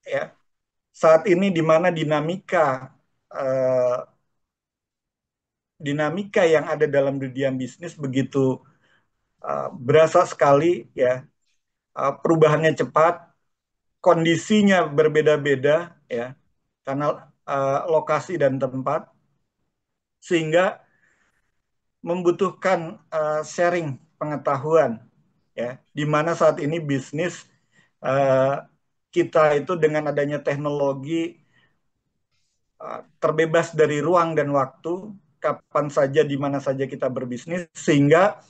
ya saat ini di mana eh, dinamika yang ada dalam dunia bisnis begitu berasa sekali ya. Perubahannya cepat, kondisinya berbeda-beda ya karena lokasi dan tempat, sehingga membutuhkan sharing pengetahuan ya, di mana saat ini bisnis uh, kita itu dengan adanya teknologi terbebas dari ruang dan waktu, kapan saja di mana saja kita berbisnis, sehingga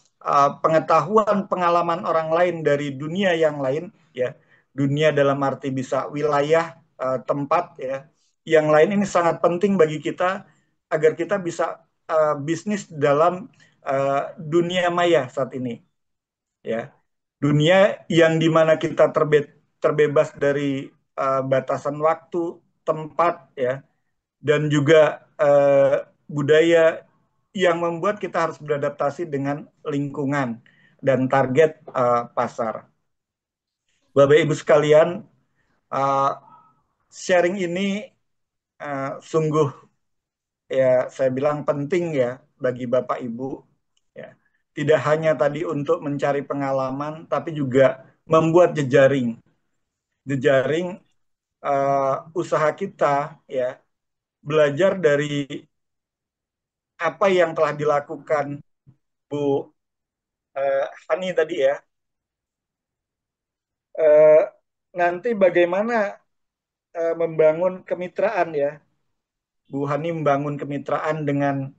pengetahuan pengalaman orang lain dari dunia yang lain ya, dunia dalam arti bisa wilayah, tempat ya, yang lain ini sangat penting bagi kita agar kita bisa bisnis dalam dunia maya saat ini ya, dunia yang dimana kita terbebas dari batasan waktu, tempat ya, dan juga budaya yang membuat kita harus beradaptasi dengan lingkungan dan target pasar. Bapak Ibu sekalian, uh, sharing ini sungguh ya saya bilang penting ya bagi Bapak Ibu ya. Tidak hanya tadi untuk mencari pengalaman, tapi juga membuat jejaring, jejaring usaha kita ya, belajar dari apa yang telah dilakukan Bu Hani tadi ya. Eh, Nanti bagaimana membangun kemitraan ya, Bu Hani membangun kemitraan dengan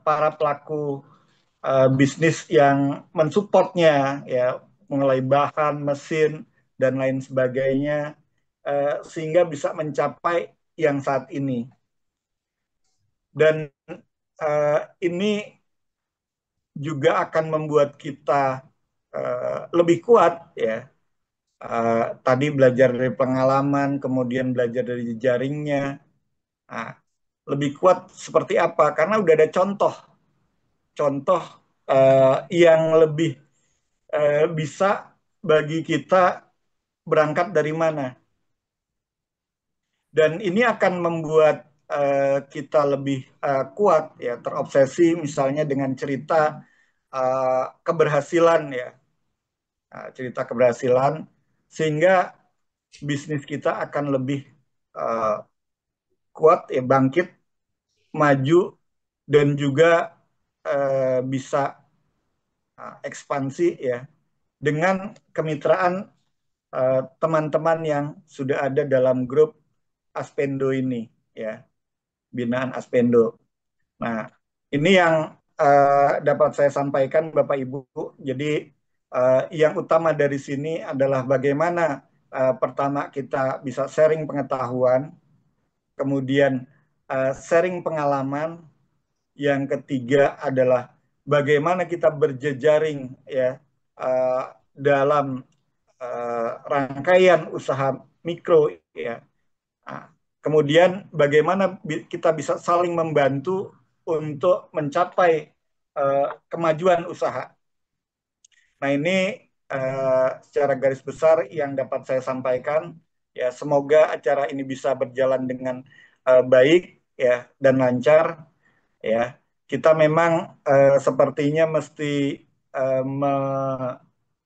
para pelaku bisnis yang mensupportnya ya, mulai bahan, mesin dan lain sebagainya, sehingga bisa mencapai yang saat ini. Dan ini juga akan membuat kita lebih kuat ya. Tadi belajar dari pengalaman, kemudian belajar dari jejaringnya. Nah, lebih kuat seperti apa? Karena udah ada contoh yang lebih bisa bagi kita berangkat dari mana. Dan ini akan membuat kita lebih kuat ya, terobsesi misalnya dengan cerita keberhasilan ya. Cerita keberhasilan, sehingga bisnis kita akan lebih uh, kuat ya, bangkit, maju, dan juga bisa ekspansi ya dengan kemitraan teman-teman yang sudah ada dalam grup Aspendo ini ya, binaan Aspendo. Nah, ini yang dapat saya sampaikan Bapak Ibu. Jadi yang utama dari sini adalah bagaimana pertama kita bisa sharing pengetahuan, kemudian sharing pengalaman, yang ketiga adalah bagaimana kita berjejaring ya dalam rangkaian usaha mikro ya. Nah, kemudian bagaimana kita bisa saling membantu untuk mencapai kemajuan usaha. Nah, ini secara garis besar yang dapat saya sampaikan. Ya, semoga acara ini bisa berjalan dengan baik ya dan lancar ya. Kita memang sepertinya mesti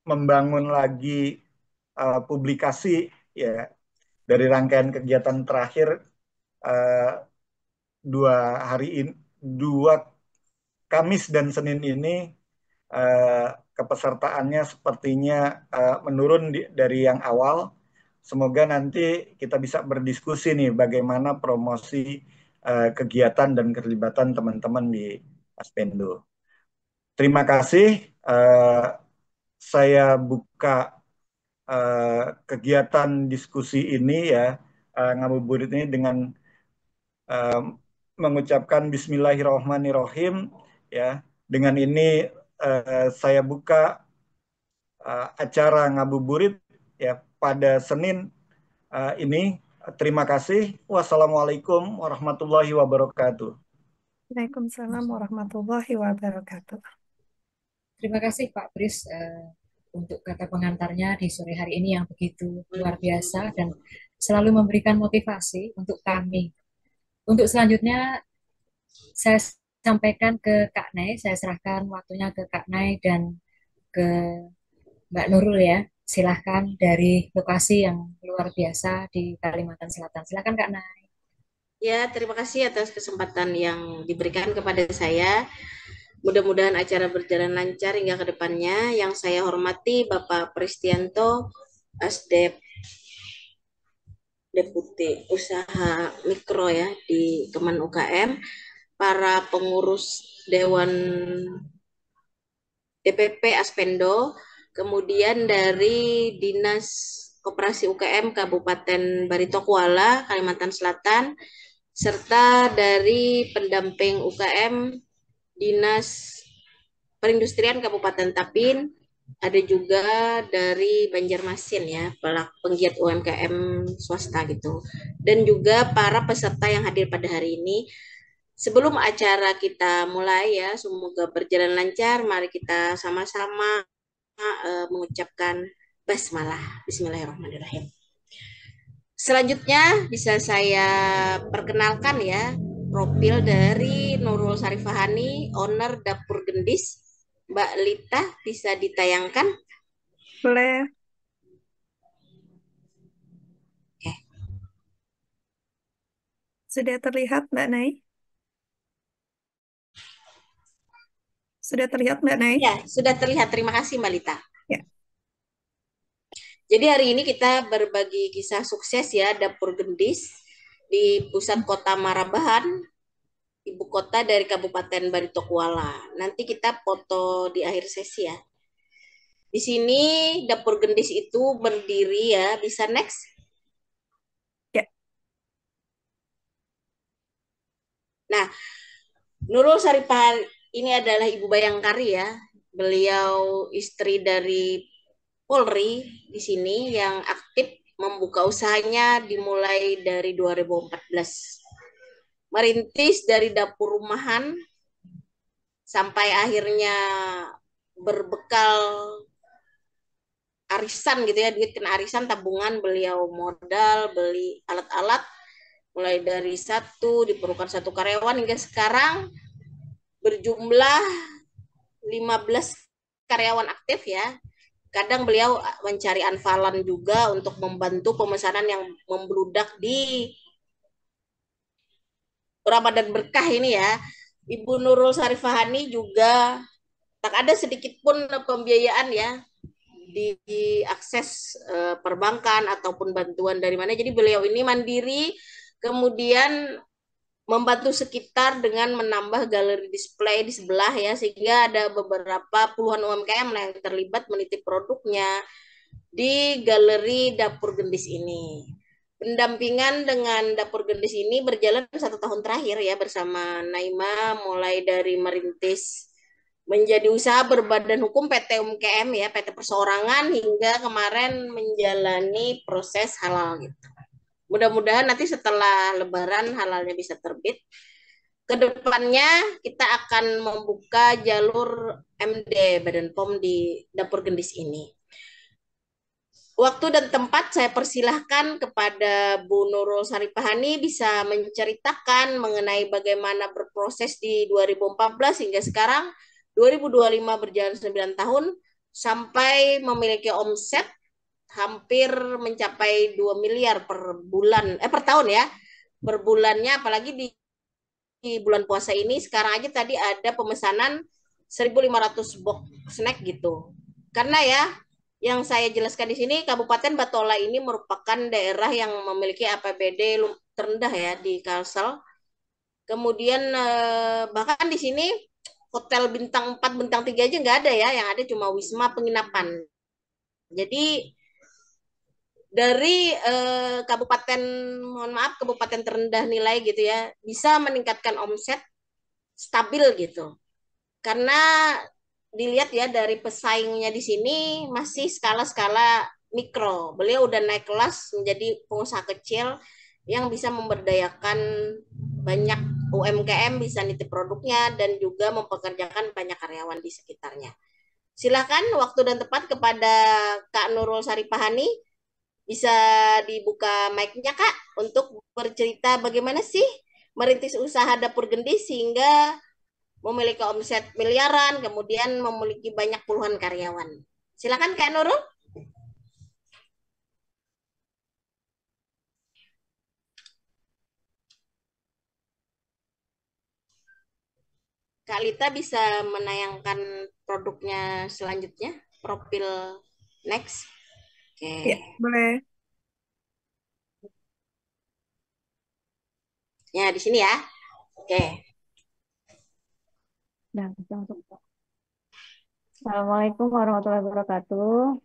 membangun lagi publikasi ya dari rangkaian kegiatan terakhir eh, 2 hari ini, 2 Kamis dan Senin ini eh, kepesertaannya sepertinya menurun dari yang awal. Semoga nanti kita bisa berdiskusi nih bagaimana promosi kegiatan dan keterlibatan teman-teman di Aspendo. Terima kasih. Eh, saya buka kegiatan diskusi ini ya, ngabuburit ini dengan eh, mengucapkan Bismillahirrahmanirrahim ya. Dengan ini saya buka acara ngabuburit ya pada Senin ini. Terima kasih. Wassalamualaikum warahmatullahi wabarakatuh. Waalaikumsalam warahmatullahi wabarakatuh. Terima kasih Pak Bris untuk kata pengantarnya di sore hari ini yang begitu luar biasa dan selalu memberikan motivasi untuk kami. Untuk selanjutnya saya sampaikan ke Kak Nay, saya serahkan waktunya ke Kak Nay dan ke Mbak Nurul ya. Silahkan dari lokasi yang luar biasa di Kalimantan Selatan. Silahkan Kak Nay. Ya, terima kasih atas kesempatan yang diberikan kepada saya. Mudah-mudahan acara berjalan lancar hingga ke depannya. Yang saya hormati Bapak Pristianto, Asdep Deputi Usaha Mikro ya di Kemen UKM, para pengurus Dewan DPP Aspendo, kemudian dari Dinas Koperasi UKM Kabupaten Barito Kuala, Kalimantan Selatan, serta dari pendamping UKM Dinas Perindustrian Kabupaten Tapin, ada juga dari Banjarmasin ya, penggiat UMKM swasta gitu. Dan juga para peserta yang hadir pada hari ini. Sebelum acara kita mulai ya, semoga berjalan lancar. Mari kita sama-sama mengucapkan basmalah. Bismillahirrahmanirrahim. Selanjutnya bisa saya perkenalkan ya, profil dari Nurul Sarifahani, owner Dapur Gendis. Mbak Lita bisa ditayangkan? Boleh. Oke. Sudah terlihat Mbak Nay? Sudah terlihat Mbak Nay? Ya, sudah terlihat. Terima kasih Mbak Lita. Ya. Jadi hari ini kita berbagi kisah sukses ya Dapur Gendis di pusat kota Marabahan, ibu kota dari Kabupaten Barito Kuala. Nanti kita foto di akhir sesi ya. Di sini Dapur Gendis itu berdiri ya, bisa next? Ya. Nah, Nurul Saripal ini adalah Ibu Bayangkari ya. Beliau istri dari Polri di sini yang aktif membuka usahanya dimulai dari 2014. Merintis dari dapur rumahan sampai akhirnya berbekal arisan gitu ya, duit kena arisan tabungan, beliau modal beli alat-alat mulai dari diperlukan satu karyawan hingga sekarang berjumlah 15 karyawan aktif ya. Kadang beliau mencari anfalan juga untuk membantu pemesanan yang membludak di Ramadan berkah ini ya. Ibu Nurul Sarifahani juga tak ada sedikit pun pembiayaan ya di akses perbankan ataupun bantuan dari mana. Jadi beliau ini mandiri, kemudian membantu sekitar dengan menambah galeri display di sebelah ya, sehingga ada beberapa puluhan UMKM yang terlibat menitip produknya di galeri Dapur Gendis ini. Pendampingan dengan Dapur Gendis ini berjalan 1 tahun terakhir ya bersama Naima, mulai dari merintis menjadi usaha berbadan hukum PT UMKM ya, PT perseorangan, hingga kemarin menjalani proses halal gitu. Mudah-mudahan nanti setelah Lebaran halalnya bisa terbit. Kedepannya kita akan membuka jalur MD Badan POM di Dapur Gendis ini. Waktu dan tempat saya persilahkan kepada Bu Nurul Sarifahani bisa menceritakan mengenai bagaimana berproses di 2014 hingga sekarang 2025 berjalan 9 tahun sampai memiliki omset hampir mencapai 2 miliar per bulan, per tahun ya, per bulannya, apalagi di bulan puasa ini. Sekarang aja tadi ada pemesanan 1.500 box snack gitu. Karena ya, yang saya jelaskan di sini, Kabupaten Batola ini merupakan daerah yang memiliki APBD terendah ya di Kalsel. Kemudian bahkan di sini hotel bintang 4, bintang 3 aja nggak ada ya, yang ada cuma wisma penginapan. Jadi dari kabupaten, mohon maaf, kabupaten terendah nilai gitu ya, bisa meningkatkan omset stabil gitu. Karena dilihat ya dari pesaingnya di sini masih skala-skala mikro. Beliau udah naik kelas menjadi pengusaha kecil yang bisa memberdayakan banyak UMKM, bisa nitip produknya dan juga mempekerjakan banyak karyawan di sekitarnya. Silakan waktu dan tepat kepada Kak Nurul Sarifahani. Bisa dibuka mic-nya Kak untuk bercerita bagaimana sih merintis usaha dapur gendis sehingga memiliki omset miliaran, kemudian memiliki banyak puluhan karyawan. Silakan Kak Nurul. Kak Lita bisa menayangkan produknya selanjutnya, profil next. Oke. Ya, boleh. Ya, di sini ya. Oke. Nah, langsung. Assalamualaikum warahmatullahi wabarakatuh.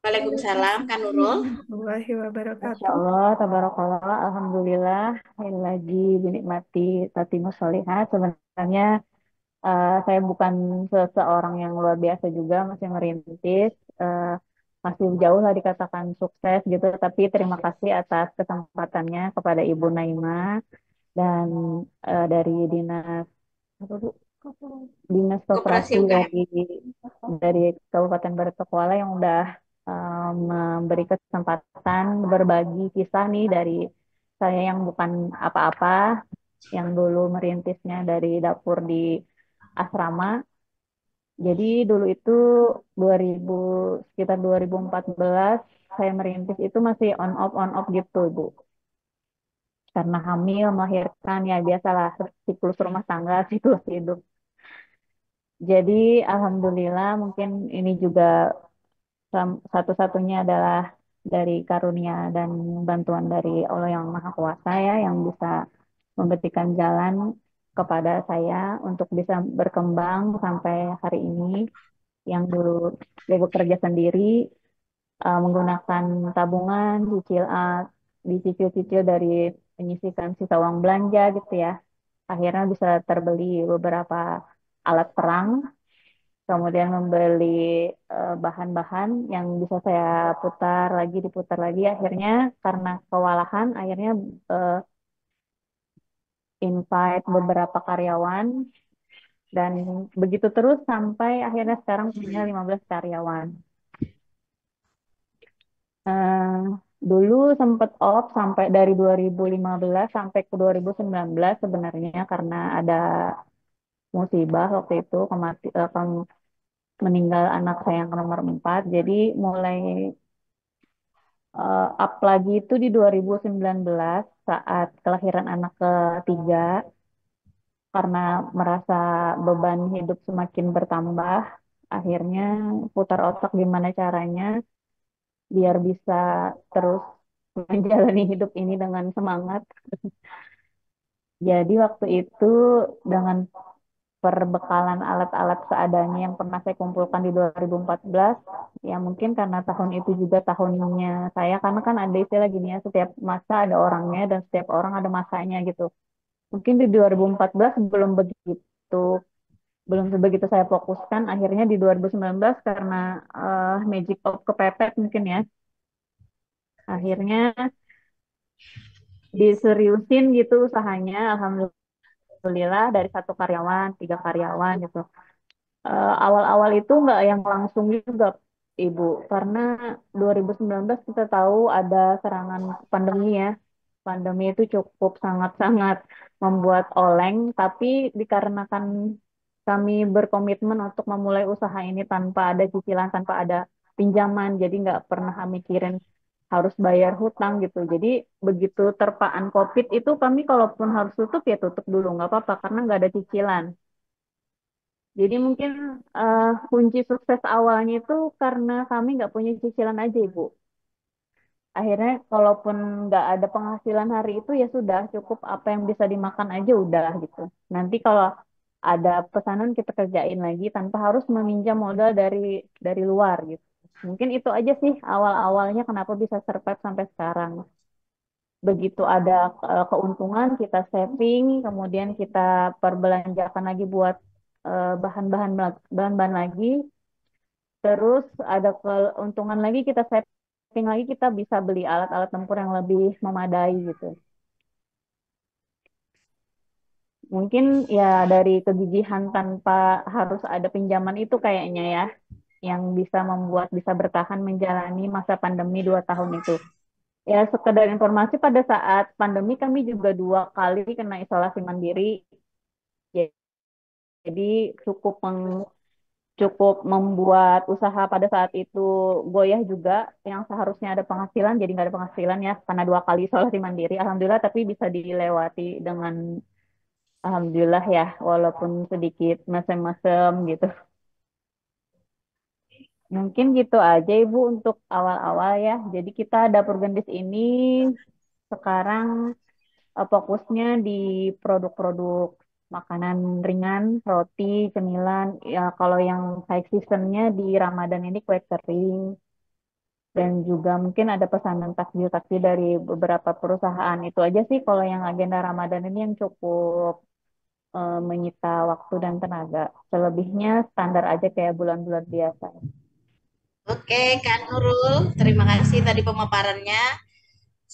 Waalaikumsalam Kak Nurul. Warahmatullahi Masya wabarakatuh. Allah, tabarakallah, alhamdulillah, lagi dinikmati tatimus sholihat. Sebenarnya saya bukan seseorang yang luar biasa juga, masih merintis, masih jauh lah dikatakan sukses gitu. Tapi terima kasih atas kesempatannya kepada Ibu Naima dan dari dinas apa Bu? Dinas Koperasi Koperasi UKM. dari Kabupaten Bertokuala yang udah memberi kesempatan berbagi kisah nih dari saya yang bukan apa-apa, yang dulu merintisnya dari dapur di asrama. Jadi dulu itu 2000 sekitar 2014 saya merintis itu masih on off gitu, Bu. Karena hamil, melahirkan ya biasalah siklus rumah tangga, siklus hidup. Jadi alhamdulillah mungkin ini juga satu-satunya adalah dari karunia dan bantuan dari Allah yang Maha Kuasa ya yang bisa memberikan jalan kepada saya untuk bisa berkembang sampai hari ini yang dulu saya bekerja sendiri menggunakan tabungan dicicil-cicil dari penyisikan sisa uang belanja gitu ya akhirnya bisa terbeli beberapa alat perang kemudian membeli bahan-bahan yang bisa saya diputar lagi. Akhirnya karena kewalahan, akhirnya eh, invite beberapa karyawan dan begitu terus sampai akhirnya sekarang punya 15 karyawan. Eh, Dulu sempat off sampai dari 2015 sampai ke 2019 sebenarnya karena ada musibah waktu itu meninggal anak saya yang nomor 4. Jadi mulai up lagi itu di 2019 saat kelahiran anak ketiga karena merasa beban hidup semakin bertambah akhirnya putar otak gimana caranya biar bisa terus menjalani hidup ini dengan semangat. Jadi waktu itu dengan perbekalan alat-alat seadanya yang pernah saya kumpulkan di 2014 ya mungkin karena tahun itu juga tahunnya saya karena kan ada istilah gini ya setiap masa ada orangnya dan setiap orang ada masanya gitu mungkin di 2014 belum begitu saya fokuskan akhirnya di 2019 karena magic of kepepet mungkin ya akhirnya diseriusin gitu usahanya alhamdulillah dari satu karyawan tiga karyawan gitu. Awal-awal itu nggak yang langsung juga, Ibu, karena 2019 kita tahu ada serangan pandemi ya. Pandemi itu cukup sangat-sangat membuat oleng, tapi dikarenakan kami berkomitmen untuk memulai usaha ini tanpa ada cicilan, tanpa ada pinjaman, jadi nggak pernah mikirin harus bayar hutang gitu. Jadi begitu terpaan COVID itu kami kalaupun harus tutup ya tutup dulu, nggak apa-apa karena nggak ada cicilan. Jadi mungkin kunci sukses awalnya itu karena kami nggak punya cicilan aja, Ibu. Akhirnya kalaupun nggak ada penghasilan hari itu ya sudah cukup apa yang bisa dimakan aja udah gitu. Nanti kalau ada pesanan kita kerjain lagi tanpa harus meminjam modal dari luar gitu. Mungkin itu aja sih awal-awalnya kenapa bisa survive sampai sekarang. Begitu ada keuntungan kita saving, kemudian kita perbelanjakan lagi buat bahan-bahan lagi, terus ada keuntungan lagi kita saving lagi kita bisa beli alat-alat tempur yang lebih memadai gitu. Mungkin ya dari kegigihan tanpa harus ada pinjaman itu kayaknya ya yang bisa membuat bisa bertahan menjalani masa pandemi 2 tahun itu. Ya, sekedar informasi pada saat pandemi kami juga 2 kali kena isolasi mandiri. Jadi cukup cukup membuat usaha pada saat itu goyah juga, yang seharusnya ada penghasilan jadi nggak ada penghasilan ya karena 2 kali isolasi mandiri. Alhamdulillah tapi bisa dilewati dengan alhamdulillah ya, walaupun sedikit mesem-mesem gitu. Mungkin gitu aja Ibu untuk awal-awal ya. Jadi kita dapur gendis ini sekarang fokusnya di produk-produk makanan ringan, roti, cemilan. Ya, kalau yang high seasonnya di Ramadan ini kue kering. Dan juga mungkin ada pesanan takjil-takjil dari beberapa perusahaan. Itu aja sih kalau yang agenda Ramadan ini yang cukup menyita waktu dan tenaga. Selebihnya standar aja kayak bulan-bulan biasa. Oke, Kak Nurul, terima kasih tadi pemaparannya.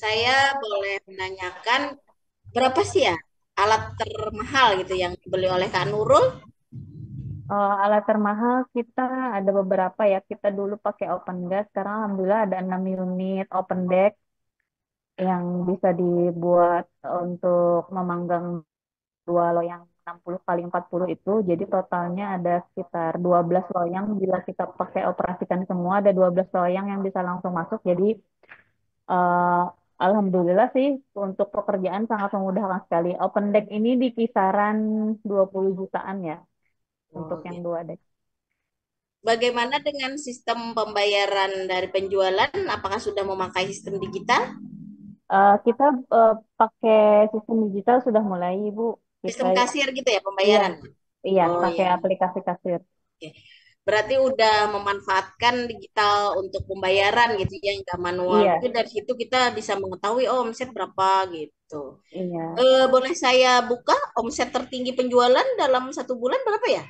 Saya boleh menanyakan berapa sih ya alat termahal gitu yang dibeli oleh Kak Nurul? Alat termahal kita ada beberapa ya. Kita dulu pakai open gas, sekarang alhamdulillah ada 6 unit open deck yang bisa dibuat untuk memanggang 2 loyang 60 kali 40 itu. Jadi totalnya ada sekitar 12 loyang. Bila kita pakai operasikan semua ada 12 loyang yang bisa langsung masuk. Jadi eh, alhamdulillah sih untuk pekerjaan sangat memudahkan sekali. Open deck ini di kisaran 20 jutaan ya untuk Oh, yang gitu. 2 deck. Bagaimana dengan sistem pembayaran dari penjualan? Apakah sudah memakai sistem digital? Kita pakai sistem digital sudah mulai, Ibu. Kita Sistem kasir gitu ya iya, pembayaran? iya Oh pakai ya, aplikasi kasir. oke. Berarti udah memanfaatkan digital untuk pembayaran gitu ya, nggak manual. Iya, Mungkin dari situ kita bisa mengetahui oh, omset berapa gitu. iya. Boleh saya buka omset tertinggi penjualan dalam 1 bulan berapa ya,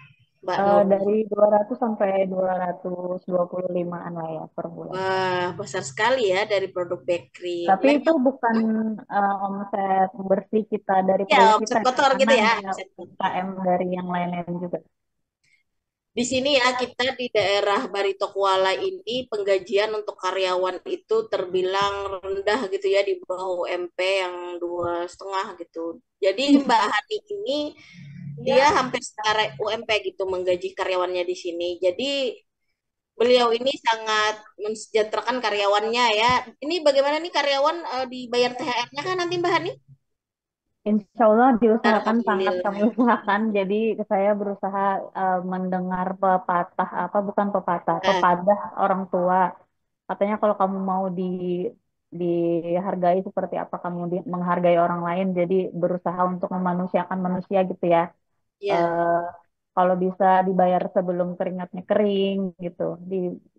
Mbak Nurul? Dari 200 sampai 225-an lah ya per bulan. Wah, besar sekali ya dari produk bakery. Tapi itu Memang bukan omset bersih kita dari ya produk kita omset ya, kotor karena gitu ya, ada omset kotor. UKM dari yang lain-lain juga. Di sini ya kita di daerah Barito Kuala ini penggajian untuk karyawan itu terbilang rendah gitu ya di bawah UMP yang 2,5 gitu. Jadi Mbak Hani ini dia hampir setara UMP gitu menggaji karyawannya di sini. Jadi beliau ini sangat mensejahterakan karyawannya ya. Ini bagaimana nih karyawan dibayar THR-nya kan nanti Mbak Hani? Insya Allah diusahakan, sangat kami Alhamdulillah. usahakan. Jadi saya berusaha mendengar pepatah apa bukan pepatah, Nah, pepadah orang tua. Katanya kalau kamu mau dihargai seperti apa kamu menghargai orang lain. Jadi berusaha untuk memanusiakan manusia gitu ya. ya, eh, Kalau bisa dibayar sebelum keringatnya kering gitu.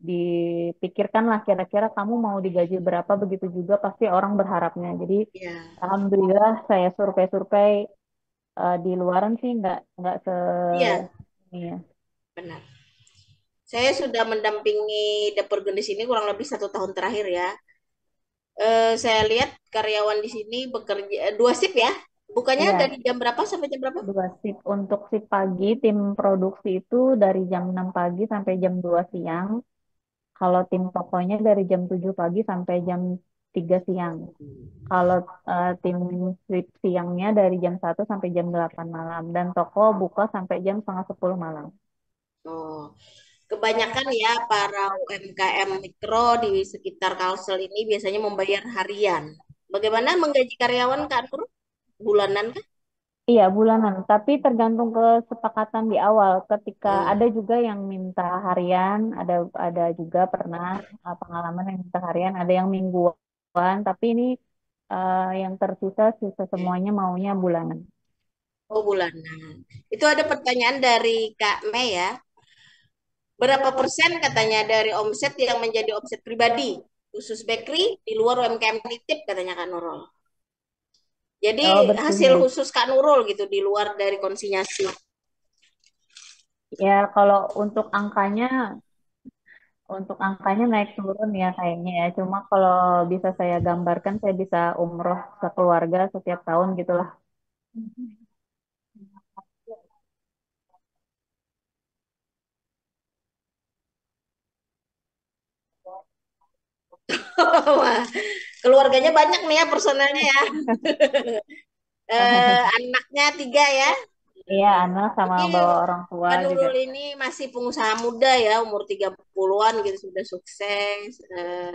Dipikirkanlah kira-kira kamu mau digaji berapa, begitu juga pasti orang berharapnya. Jadi ya, alhamdulillah saya survei-survei di luaran sih nggak se iya, ini ya. benar. Saya sudah mendampingi dapur gendis ini kurang lebih 1 tahun terakhir ya. Saya lihat karyawan di sini bekerja 2 shift ya. Bukannya Iya, dari jam berapa sampai jam berapa? 2 shift. Untuk shift pagi tim produksi itu dari jam 6 pagi sampai jam 2 siang. Kalau tim tokonya dari jam 7 pagi sampai jam 3 siang. Kalau tim shift siangnya dari jam 1 sampai jam 8 malam. Dan toko buka sampai jam setengah 10 malam. Oh, kebanyakan ya para UMKM mikro di sekitar Kalsel ini biasanya membayar harian. Bagaimana menggaji karyawan Kak Nur? Bulanan kan? Iya, bulanan. Tapi tergantung kesepakatan di awal. Ketika Hmm. ada juga yang minta harian, ada juga pernah pengalaman yang minta harian, ada yang mingguan. Tapi ini yang tersisa sisa semuanya maunya bulanan. Oh, bulanan. Itu ada pertanyaan dari Kak Mei ya. Berapa persen katanya dari omset yang menjadi omset pribadi, khusus bakery di luar UMKM titip katanya Kak Nurul. Jadi Oh, hasil bersihnya. khusus Kak Nurul gitu di luar dari konsinyasi. Ya, kalau untuk angkanya naik turun ya kayaknya ya. Cuma kalau bisa saya gambarkan, saya bisa umroh sekeluarga setiap tahun gitulah. Wah, keluarganya banyak nih ya personelnya ya. Anaknya 3 ya. Iya, anak sama Ini bawa orang tua Pak juga. Nurul ini masih pengusaha muda ya, umur 30-an gitu, sudah sukses,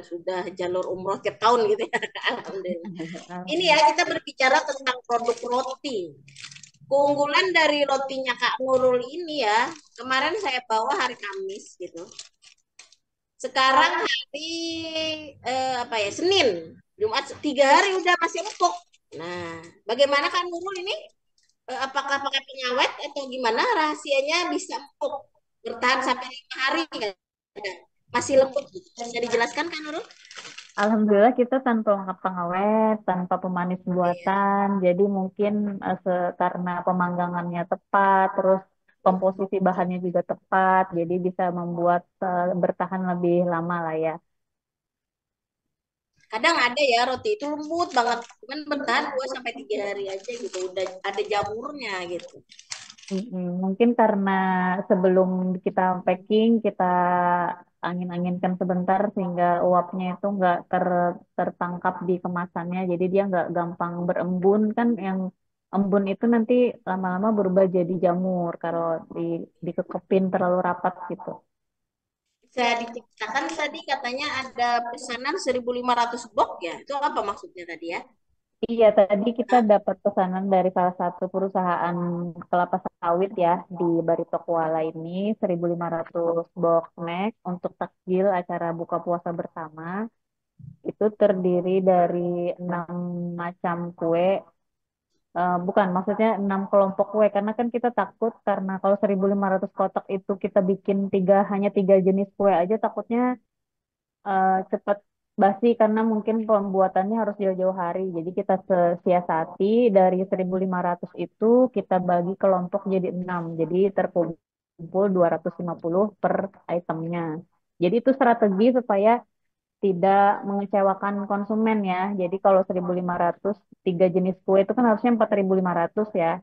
sudah jalur umroh tiap tahun gitu ya. Alhamdulillah. Ini ya, kita berbicara tentang produk roti. Keunggulan dari rotinya Kak Nurul ini ya, kemarin saya bawa hari Kamis gitu. Sekarang hari apa ya, Senin, Jumat, 3 hari udah masih empuk. Nah, bagaimana Kak Nurul ini? Apakah pakai pengawet atau gimana rahasianya bisa empuk bertahan sampai 5 hari kan? Masih lembut, bisa dijelaskan kan Nurul? Alhamdulillah kita tanpa pengawet, tanpa pemanis buatan. Jadi mungkin karena pemanggangannya tepat, terus komposisi bahannya juga tepat, jadi bisa membuat bertahan lebih lama lah ya. Kadang ada ya roti itu lembut banget, cuman bertahan 2 sampai 3 hari aja gitu, udah ada jamurnya gitu. Mungkin karena sebelum kita packing, kita angin-anginkan sebentar sehingga uapnya itu nggak tertangkap di kemasannya. Jadi dia nggak gampang berembun kan. Yang embun itu nanti lama-lama berubah jadi jamur kalau dikekepin terlalu rapat gitu. Bisa diceritakan tadi katanya ada pesanan 1.500 box ya, itu apa maksudnya tadi ya? Iya, tadi kita Hah? dapat pesanan dari salah satu perusahaan kelapa sawit ya di Barito Kuala ini 1.500 box snack untuk takjil acara buka puasa bersama. Itu terdiri dari 6 macam kue. Bukan, maksudnya 6 kelompok kue karena kan kita takut karena kalau 1.500 kotak itu kita bikin hanya 3 jenis kue aja takutnya cepat basi karena mungkin pembuatannya harus jauh-jauh hari. Jadi kita siasati dari 1.500 itu kita bagi kelompok jadi 6. Jadi terkumpul 250 per itemnya. Jadi itu strategi supaya tidak mengecewakan konsumen ya. Jadi kalau 1.500 3 jenis kue itu kan harusnya 4.500 ya.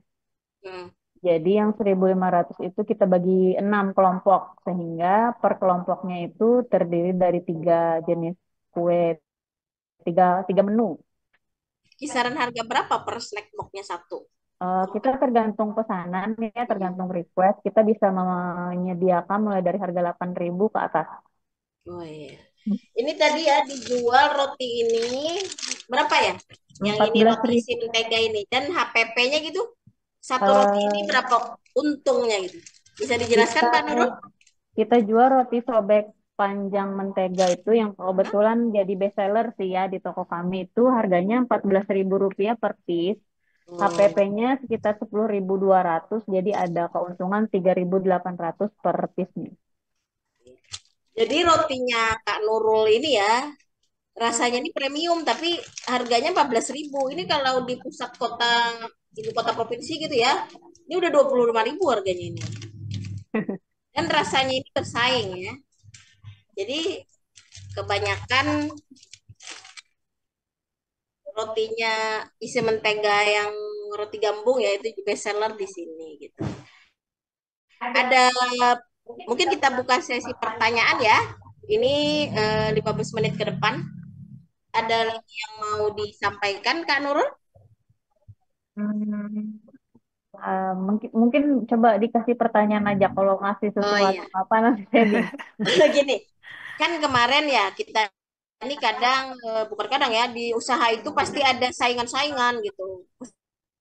Hmm. Jadi yang 1.500 itu kita bagi 6 kelompok sehingga per kelompoknya itu terdiri dari 3 jenis kue, tiga menu. Kisaran harga berapa per snack boxnya satu? Kita tergantung pesanan ya, Hmm. tergantung request. Kita bisa menyediakan mulai dari harga 8.000 ke atas. Oh iya. Ini tadi ya dijual roti ini berapa ya? Yang Empat ini belas roti isi ribu. mentega ini dan HPP-nya gitu. Satu roti ini Eh, berapa untungnya gitu? Bisa dijelaskan kita Pak Nurul? Kita jual roti sobek panjang mentega itu yang Hah? kebetulan jadi best seller sih ya di toko kami itu harganya Rp14.000 per piece. Oh. HPP-nya sekitar 10.200 jadi ada keuntungan 3.800 per piece-nya. Jadi rotinya Kak Nurul ini ya rasanya ini premium tapi harganya 14.000. Ini kalau di pusat kota, ibu kota provinsi gitu ya, ini udah 25.000 harganya ini. Dan rasanya ini bersaing ya. Jadi kebanyakan rotinya isi mentega yang roti gambung ya itu best seller di sini gitu. Ada mungkin kita buka sesi pertanyaan ya. Ini 15 menit ke depan. Ada lagi yang mau disampaikan Kak Nurul? Hmm, mungkin coba dikasih pertanyaan aja kalau ngasih Oh sesuatu iya. apa nanti saya bingung. Gini, kan kemarin ya kita ini kadang bukan kadang ya di usaha itu pasti ada saingan-saingan gitu,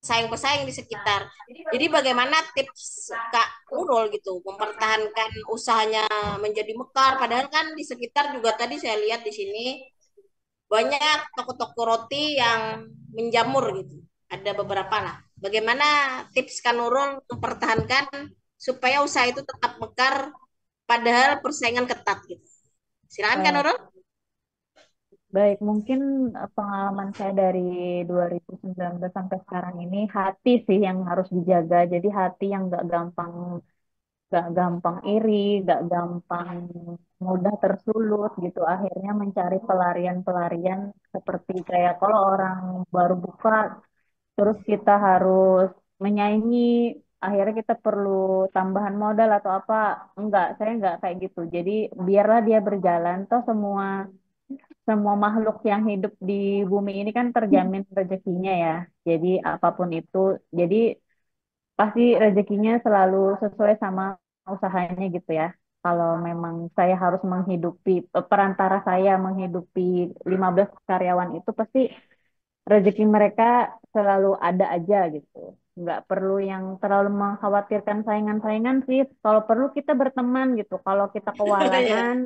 pesaing-pesaing di sekitar. Jadi bagaimana tips Kak Nurul gitu mempertahankan usahanya menjadi mekar padahal kan di sekitar juga tadi saya lihat di sini banyak toko-toko roti yang menjamur gitu. Ada beberapa lah. Bagaimana tips Kak Nurul mempertahankan supaya usaha itu tetap mekar padahal persaingan ketat gitu. Silakan Kak Eh, Nurul. Baik, mungkin pengalaman saya dari 2019 sampai sekarang ini hati sih yang harus dijaga. Jadi hati yang gak gampang iri, gak gampang mudah tersulut gitu. Akhirnya mencari pelarian-pelarian seperti kayak kalau orang baru buka, terus kita harus menyaingi, akhirnya kita perlu tambahan modal atau apa. Enggak, saya enggak kayak gitu. Jadi biarlah dia berjalan, toh semua semua makhluk yang hidup di bumi ini kan terjamin rezekinya ya. Jadi apapun itu, jadi pasti rezekinya selalu sesuai sama usahanya gitu ya. Kalau memang saya harus menghidupi, perantara saya menghidupi 15 karyawan itu pasti rezeki mereka selalu ada aja gitu. Nggak perlu yang terlalu mengkhawatirkan saingan-saingan sih. Kalau perlu kita berteman gitu. Kalau kita Ya. kewalahan,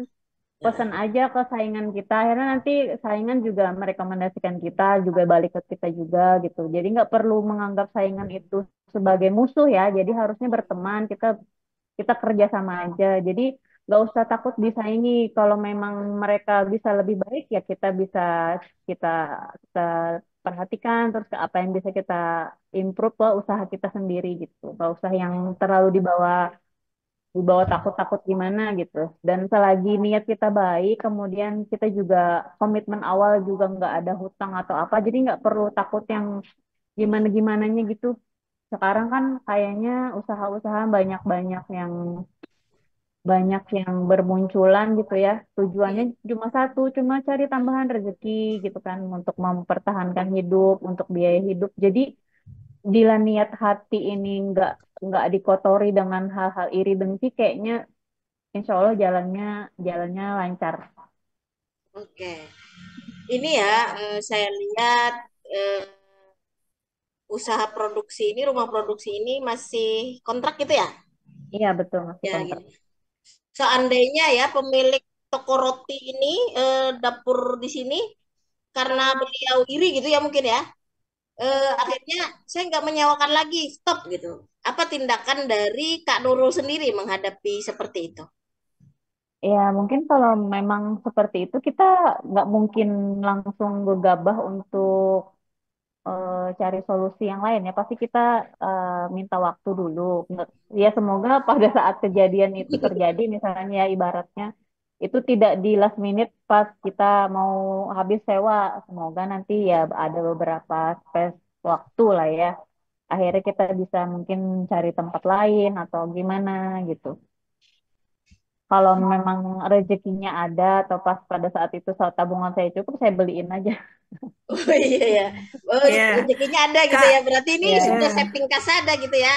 pesan aja ke saingan kita. Akhirnya nanti saingan juga merekomendasikan kita, juga balik ke kita juga gitu. Jadi nggak perlu menganggap saingan itu sebagai musuh ya. Jadi harusnya berteman. Kita kerja sama aja. Jadi nggak usah takut disaingi. Kalau memang mereka bisa lebih baik ya kita kita perhatikan terus ke apa yang bisa kita improve ke usaha kita sendiri gitu. Nggak usah yang terlalu dibawa takut-takut gimana gitu. Dan selagi niat kita baik, kemudian kita juga komitmen awal juga nggak ada hutang atau apa, jadi nggak perlu takut yang gimana-gimananya gitu. Sekarang kan kayaknya usaha-usaha banyak yang bermunculan gitu ya. Tujuannya cuma satu, cuma cari tambahan rezeki gitu kan untuk mempertahankan hidup, untuk biaya hidup. Jadi bila niat hati ini nggak dikotori dengan hal-hal iri dengki, kayaknya insya Allah jalannya lancar. Oke. Ini ya, saya lihat eh, usaha produksi ini, rumah produksi ini masih kontrak gitu ya? Iya betul masih Ya, kontrak. gitu. Seandainya ya pemilik toko roti ini, dapur di sini, karena beliau iri gitu ya mungkin ya, akhirnya saya nggak menyewakan lagi, stop gitu. Apa tindakan dari Kak Nurul sendiri menghadapi seperti itu? Ya mungkin kalau memang seperti itu kita nggak mungkin langsung gegabah untuk cari solusi yang lain ya. Pasti kita minta waktu dulu. Ya semoga pada saat kejadian itu terjadi, misalnya ya ibaratnya itu tidak di last minute pas kita mau habis sewa. Semoga nanti ya ada beberapa space waktu lah ya. Akhirnya kita bisa mungkin cari tempat lain atau gimana gitu. Kalau memang rezekinya ada atau pas pada saat itu saat tabungan saya cukup, saya beliin aja. Oh iya ya, oh, Ya, rezekinya ada gitu ya. Kak. Berarti ini Ya, sudah Ya, saving kas ada gitu ya.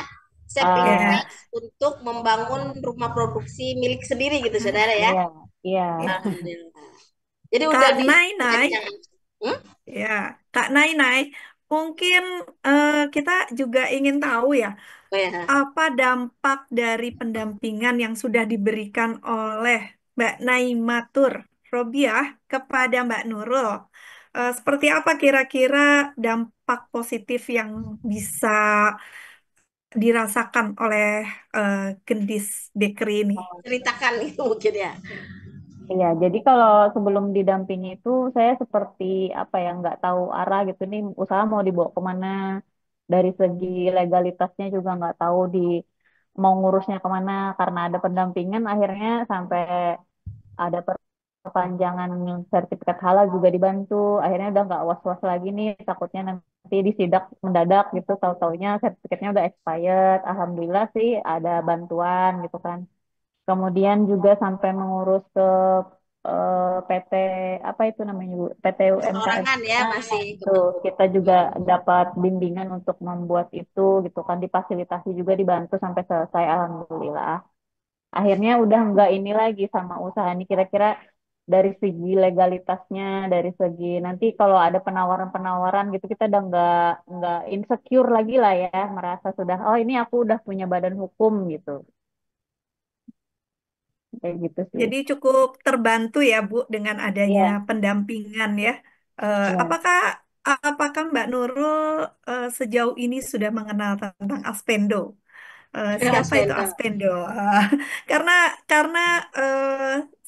Saving eh, ya, kas untuk membangun rumah produksi milik sendiri gitu, saudara ya. iya, iya. ya. Alhamdulillah. Jadi udah Kak Nai Nai, dirancang. Hmm? ya, Kak Nai Nai, mungkin kita juga ingin tahu ya, Oh ya. apa dampak dari pendampingan yang sudah diberikan oleh Mbak Naimatur Robiah kepada Mbak Nurul? Seperti apa kira-kira dampak positif yang bisa dirasakan oleh Gendis Bakery ini? Ceritakan itu mungkin ya. Iya, jadi kalau sebelum didampingi itu saya seperti apa ya nggak tahu arah gitu nih usaha mau dibawa kemana, dari segi legalitasnya juga nggak tahu mau ngurusnya kemana karena ada pendampingan akhirnya sampai ada perpanjangan sertifikat halal juga dibantu, akhirnya udah nggak was-was lagi nih takutnya nanti disidak mendadak gitu tahu-taunya sertifikatnya udah expired. Alhamdulillah sih ada bantuan gitu kan. Kemudian juga sampai mengurus ke PT apa itu namanya Bu? PT UMKM. Perseorangan ya Nah, masih itu kebantu. kita juga dapat bimbingan untuk membuat itu gitu kan, difasilitasi juga dibantu sampai selesai alhamdulillah. Akhirnya udah nggak ini lagi sama usaha ini, kira-kira dari segi legalitasnya, dari segi nanti kalau ada penawaran-penawaran gitu kita udah nggak insecure lagi lah ya, merasa sudah oh ini aku udah punya badan hukum gitu. Kayak gitu sih. Jadi cukup terbantu ya Bu dengan adanya Iya, pendampingan ya. iya. Apakah apakah Mbak Nurul sejauh ini sudah mengenal tentang Aspendo? Mas Siapa itu Wendo. Aspendo? Karena karena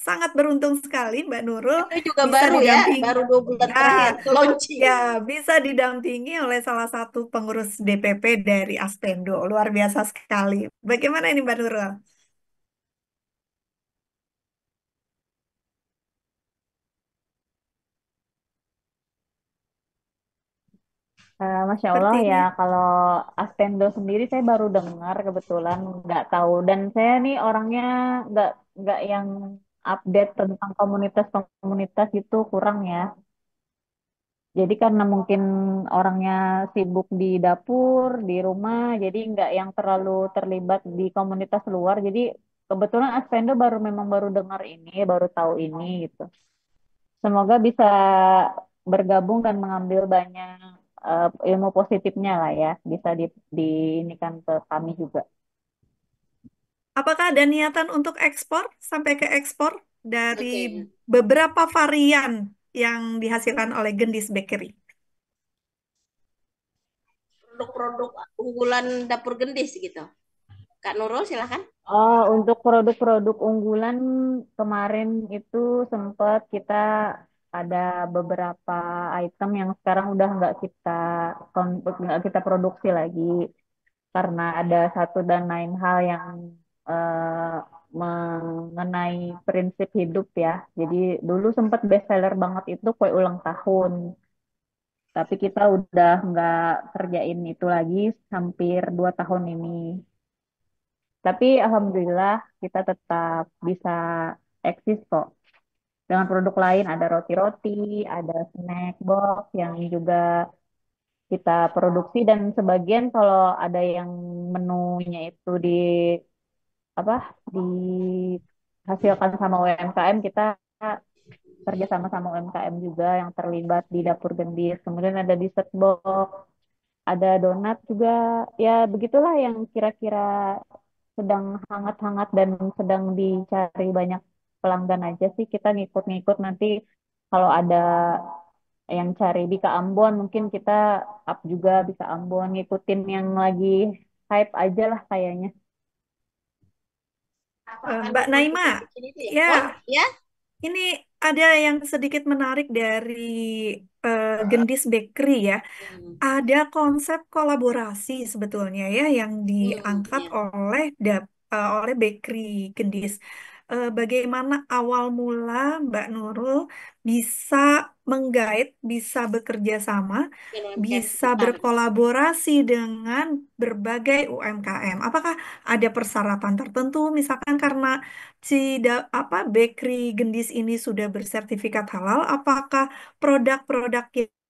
sangat beruntung sekali Mbak Nurul Itu juga bisa baru ya, didampingi, baru 2 bulan ya, terakhir launching. ya bisa didampingi oleh salah satu pengurus DPP dari Aspendo. Luar biasa sekali. Bagaimana ini Mbak Nurul? Masya Allah ya, Sepertinya. kalau Astendo sendiri saya baru dengar kebetulan, nggak tahu. Dan saya nih orangnya nggak nggak yang update tentang komunitas-komunitas itu kurang ya. Jadi karena mungkin orangnya sibuk di dapur, di rumah, jadi nggak yang terlalu terlibat di komunitas luar. Jadi kebetulan Aspendo baru dengar ini, baru tahu ini gitu. Semoga bisa bergabung dan mengambil banyak ilmu positifnya lah ya, bisa di ini kan ke kami juga. Apakah ada niatan untuk ekspor sampai ke ekspor dari Oke. beberapa varian yang dihasilkan oleh Gendis Bakery? Produk-produk unggulan dapur gendis gitu. Kak Nurul silahkan. Oh, untuk produk-produk unggulan kemarin itu sempat kita ada beberapa item yang sekarang udah nggak kita produksi lagi karena ada satu dan lain hal yang eh, mengenai prinsip hidup ya. Jadi dulu sempat bestseller banget itu kue ulang tahun, tapi kita udah nggak kerjain itu lagi hampir 2 tahun ini. Tapi alhamdulillah kita tetap bisa eksis kok. Dengan produk lain ada roti-roti, ada snack box yang juga kita produksi dan sebagian kalau ada yang menunya itu apa dihasilkan sama UMKM kita kerja sama UMKM juga yang terlibat di dapur gendis. Kemudian ada dessert box, ada donat juga. Ya begitulah yang kira-kira sedang hangat-hangat dan sedang dicari banyak pelanggan aja sih. Kita ngikut-ngikut nanti kalau ada yang cari di Ambon mungkin kita up juga bisa Ambon ngikutin yang lagi hype aja lah kayaknya. Apakah Mbak memang Naima, kita bikin itu ya? ya, Oh, ya. ini ada yang sedikit menarik dari Gendis Bakery ya. Hmm. Ada konsep kolaborasi sebetulnya ya yang diangkat Ya. oleh Bakery Gendis. Bagaimana awal mula Mbak Nurul bisa menggait, bisa bekerja sama, UMKM bisa sekitar. berkolaborasi dengan berbagai UMKM? Apakah ada persyaratan tertentu, misalkan karena si bakery Gendis ini sudah bersertifikat halal, apakah produk-produk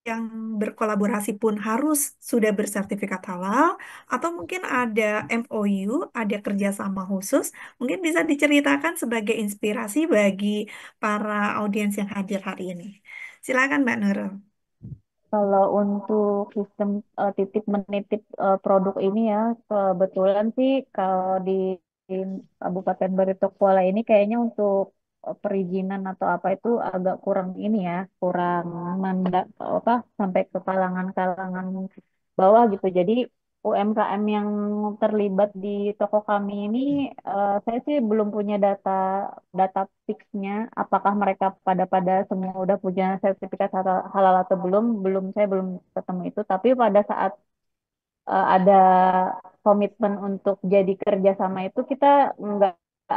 yang berkolaborasi pun harus sudah bersertifikat halal, atau mungkin ada MOU, ada kerjasama khusus, mungkin bisa diceritakan sebagai inspirasi bagi para audiens yang hadir hari ini. Silakan Mbak Nurul. Kalau untuk sistem titip menitip produk ini ya, kebetulan sih kalau di Kabupaten Barito Kuala ini kayaknya untuk perizinan atau apa itu agak kurang ini ya, kurang apa sampai ke kalangan-kalangan bawah gitu. Jadi UMKM yang terlibat di toko kami ini, saya sih belum punya data fixnya apakah mereka pada semua udah punya sertifikat halal atau belum saya belum ketemu itu tapi pada saat ada komitmen untuk jadi kerjasama itu kita nggak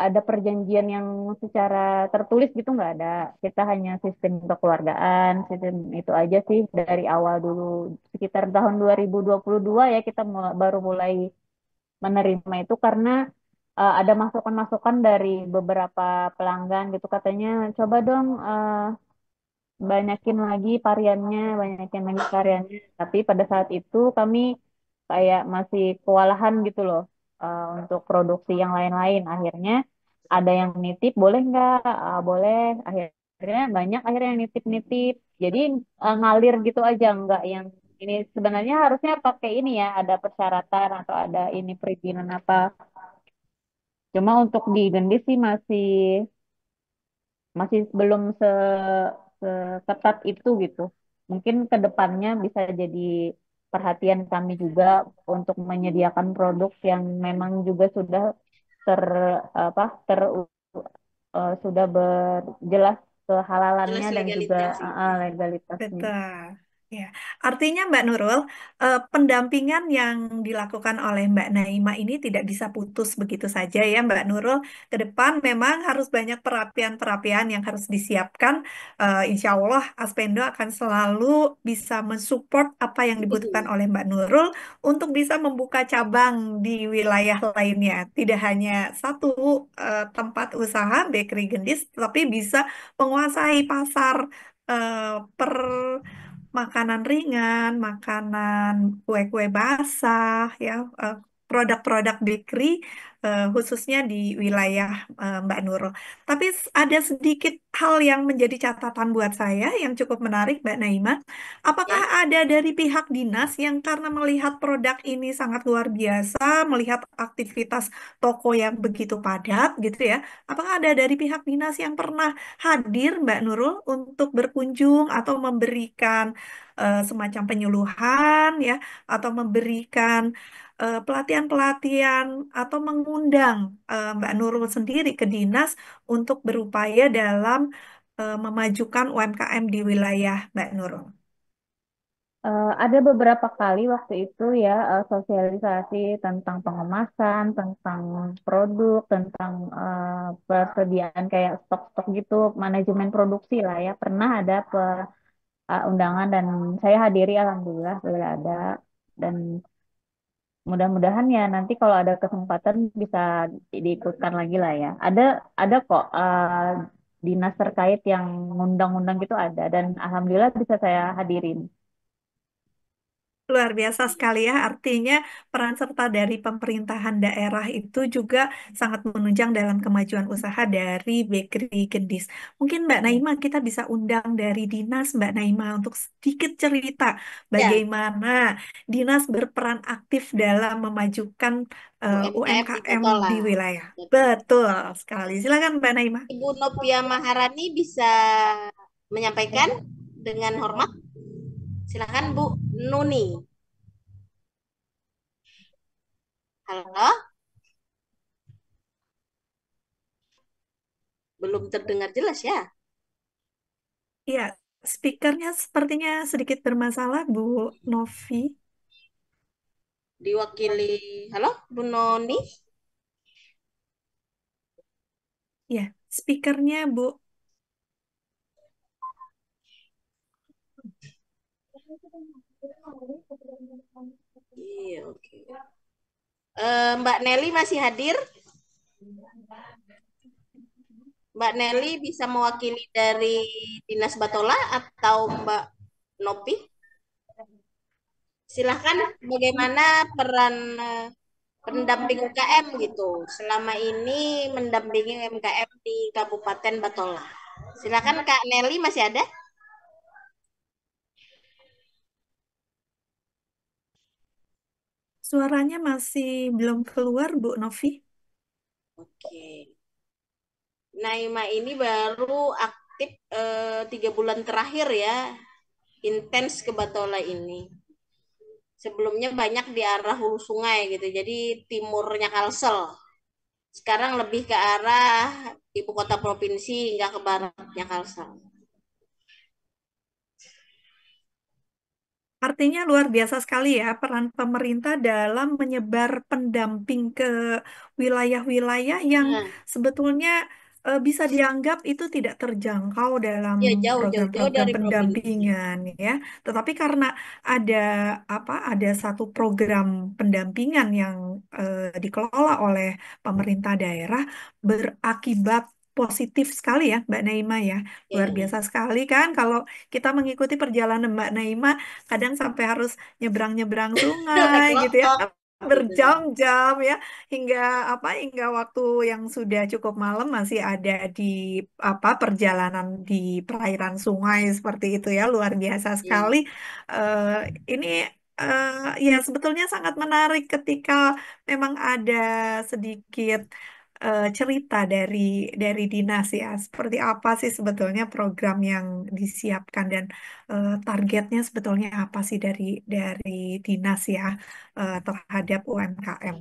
ada perjanjian yang secara tertulis gitu nggak ada, kita hanya sistem kekeluargaan sistem itu aja sih dari awal dulu sekitar tahun 2022 ya kita baru mulai menerima itu karena ada masukan-masukan dari beberapa pelanggan gitu katanya coba dong banyakin lagi variannya. Tapi pada saat itu kami kayak masih kewalahan gitu loh untuk produksi yang lain-lain. Akhirnya ada yang nitip boleh nggak? Boleh. Akhirnya yang nitip-nitip. Jadi ngalir gitu aja nggak yang ini sebenarnya harusnya pakai ini ya ada persyaratan atau ada ini perizinan apa. Cuma untuk di Gendis sih masih masih belum seketat itu gitu. Mungkin ke depannya bisa jadi perhatian kami juga untuk menyediakan produk yang memang juga sudah ter apa ter sudah berjelas Jelas kehalalannya dan juga legalitas gitu ya. legalitasnya. Betul. Ya, artinya Mbak Nurul, pendampingan yang dilakukan oleh Mbak Naima ini tidak bisa putus begitu saja ya Mbak Nurul. Ke depan memang harus banyak perapian-perapian yang harus disiapkan. Insya Allah Aspendo akan selalu bisa mensupport apa yang dibutuhkan oleh Mbak Nurul untuk bisa membuka cabang di wilayah lainnya. Tidak hanya satu tempat usaha bakery gendis, tapi bisa menguasai pasar per makanan ringan, makanan kue-kue basah, ya, eh, produk-produk bakery, khususnya di wilayah Mbak Nurul. Tapi ada sedikit hal yang menjadi catatan buat saya yang cukup menarik, Mbak Naima. Apakah Ya, ada dari pihak dinas yang karena melihat produk ini sangat luar biasa, melihat aktivitas toko yang begitu padat, gitu ya? Apakah ada dari pihak dinas yang pernah hadir, Mbak Nurul, untuk berkunjung atau memberikan semacam penyuluhan ya atau memberikan pelatihan-pelatihan atau mengundang Mbak Nurul sendiri ke dinas untuk berupaya dalam memajukan UMKM di wilayah Mbak Nurul. Ada beberapa kali waktu itu ya sosialisasi tentang pengemasan, tentang produk, tentang persediaan kayak stok-stok gitu, manajemen produksi lah ya. Pernah ada undangan dan saya hadiri, alhamdulillah sudah ada. Dan mudah-mudahan ya nanti kalau ada kesempatan bisa diikutkan lagi lah ya. Ada kok dinas terkait yang ngundang-undang gitu ada dan alhamdulillah bisa saya hadirin. Luar biasa sekali ya, artinya peran serta dari pemerintahan daerah itu juga sangat menunjang dalam kemajuan usaha dari bakery gendis. Mungkin Mbak Naima kita bisa undang dari dinas Mbak Naima untuk sedikit cerita ya, bagaimana dinas berperan aktif dalam memajukan UMKM di UMKM Batola. di wilayah. Betul. Betul sekali. Silakan Mbak Naima. Ibu Novia Maharani bisa menyampaikan dengan hormat. Silakan Bu Nuni. Halo, belum terdengar jelas ya? Iya, speakernya sepertinya sedikit bermasalah, Bu Novi. Diwakili. Halo, Bu Noni. Ya, speakernya Bu. Iya, oke. Mbak Nelly masih hadir? Mbak Nelly bisa mewakili dari Dinas Batola atau Mbak Nopi? Silahkan bagaimana peran pendamping UKM gitu selama ini mendampingi UMKM di Kabupaten Batola. Silakan Kak Nelly masih ada? Suaranya masih belum keluar, Bu Novi. Oke. Naima ini baru aktif 3 bulan terakhir ya, intens ke Batola ini. Sebelumnya banyak di arah hulu sungai gitu, jadi timurnya Kalsel. Sekarang lebih ke arah ibu kota provinsi hingga ke baratnya Kalsel. Artinya luar biasa sekali ya peran pemerintah dalam menyebar pendamping ke wilayah-wilayah yang Nah, sebetulnya bisa dianggap itu tidak terjangkau dalam ya jauh jauh jauh program-program dari provinsi. pendampingan ya. Tetapi karena ada ada satu program pendampingan yang dikelola oleh pemerintah daerah berakibat positif sekali ya Mbak Naima ya. Luar Ya, biasa sekali kan kalau kita mengikuti perjalanan Mbak Naima kadang sampai harus nyebrang-nyebrang sungai naik gitu ya lotok gitu. berjam-jam ya hingga hingga waktu yang sudah cukup malam masih ada di perjalanan di perairan sungai seperti itu ya luar biasa sekali. Ya. Eh, ini eh, ya sebetulnya sangat menarik ketika memang ada sedikit cerita dari dinas ya seperti apa sih sebetulnya program yang disiapkan dan targetnya sebetulnya apa sih dari dinas ya terhadap UMKM.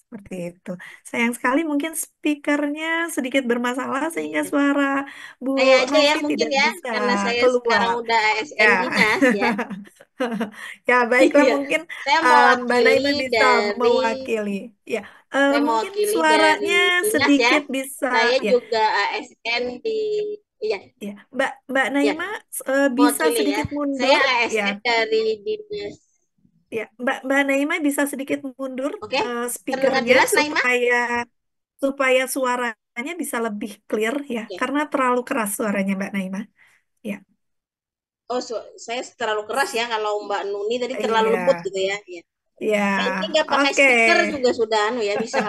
seperti itu. Sayang sekali mungkin speakernya sedikit bermasalah sehingga Iya. suara Bu Saya aja ya Novi mungkin tidak ya, bisa karena saya sekarang keluar. udah Ya, ASN Dinas ya. ya baiklah Iya. mungkin Saya Mbak mewakili Naima bisa dari mewakili. Ya, saya mungkin mewakili dari suaranya dinas ya. sedikit bisa, Saya ya, juga ASN di iya, ya. Mbak ya, Naima bisa mewakili ya. sedikit Saya mundur, ya. ASN dari dinas. Ya, Mbak Naima bisa sedikit mundur Oke. Terdengar speakernya jelas Naima? supaya suaranya bisa lebih clear ya, Oke. karena terlalu keras suaranya Mbak Naima. Ya, Oh, saya terlalu keras ya kalau Mbak Nuni tadi terlalu iya, lembut gitu ya. Iya. ya, Saya ini nggak pakai oke. speaker juga sudah anu ya bisa.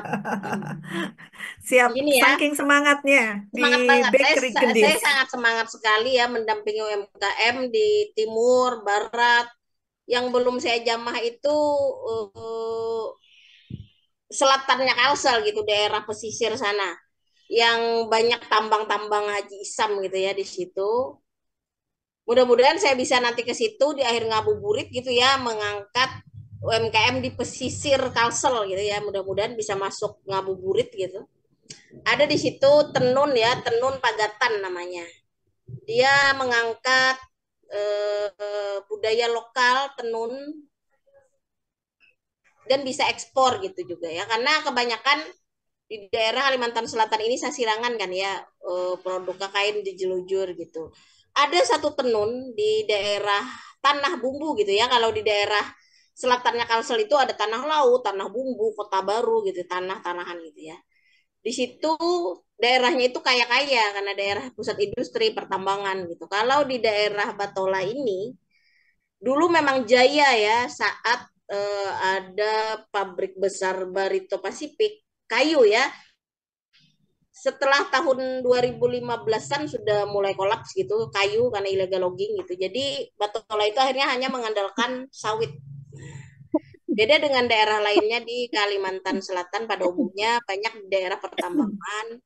Siap, Gini ya, saking semangatnya di semangat banget. Bakery Saya Gendis. sangat semangat sekali ya mendampingi UMKM di timur, barat. Yang belum saya jamah itu selatannya Kalsel gitu, daerah pesisir sana. Yang banyak tambang-tambang Haji Isam gitu ya di situ. Mudah-mudahan saya bisa nanti ke situ di akhir ngabuburit gitu ya, mengangkat UMKM di pesisir Kalsel gitu ya. Mudah-mudahan bisa masuk ngabuburit gitu. Ada di situ tenun ya, tenun Pagatan namanya. Dia mengangkat budaya lokal tenun dan bisa ekspor gitu juga ya. Karena kebanyakan di daerah Kalimantan Selatan ini sasirangan kan ya, produk kain dijelujur gitu. Ada satu tenun di daerah Tanah Bumbu gitu ya. Kalau di daerah selatannya Kalsel itu ada tanah laut, tanah bumbu, kota baru gitu, tanah-tanahan gitu ya. Di situ daerahnya itu kaya-kaya karena daerah pusat industri pertambangan gitu. Kalau di daerah Batola ini dulu memang jaya ya saat ada pabrik besar Barito Pasifik kayu ya. Setelah tahun 2015-an sudah mulai kolaps gitu kayu karena illegal logging gitu. Jadi Batola itu akhirnya hanya mengandalkan sawit. Beda dengan daerah lainnya di Kalimantan Selatan pada umumnya banyak daerah pertambangan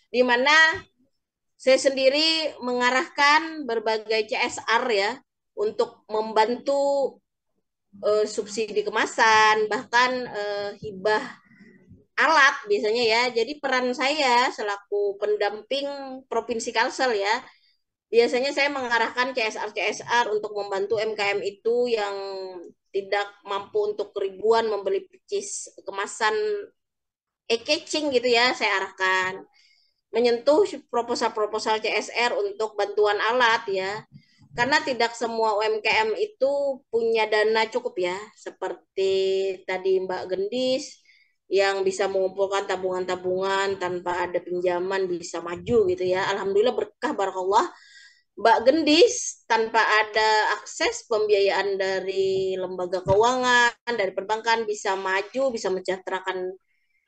di mana saya sendiri mengarahkan berbagai CSR ya untuk membantu subsidi kemasan bahkan hibah alat biasanya ya. Jadi peran saya selaku pendamping Provinsi Kalsel ya, biasanya saya mengarahkan CSR untuk membantu MKM itu yang tidak mampu untuk ribuan membeli picis kemasan e-catching gitu ya, saya arahkan menyentuh proposal-proposal CSR untuk bantuan alat ya. Karena tidak semua UMKM itu punya dana cukup ya, seperti tadi Mbak Gendis yang bisa mengumpulkan tabungan-tabungan tanpa ada pinjaman bisa maju gitu ya. Alhamdulillah berkah barakallah. Mbak Gendis tanpa ada akses pembiayaan dari lembaga keuangan, dari perbankan bisa maju, bisa mensejahterakan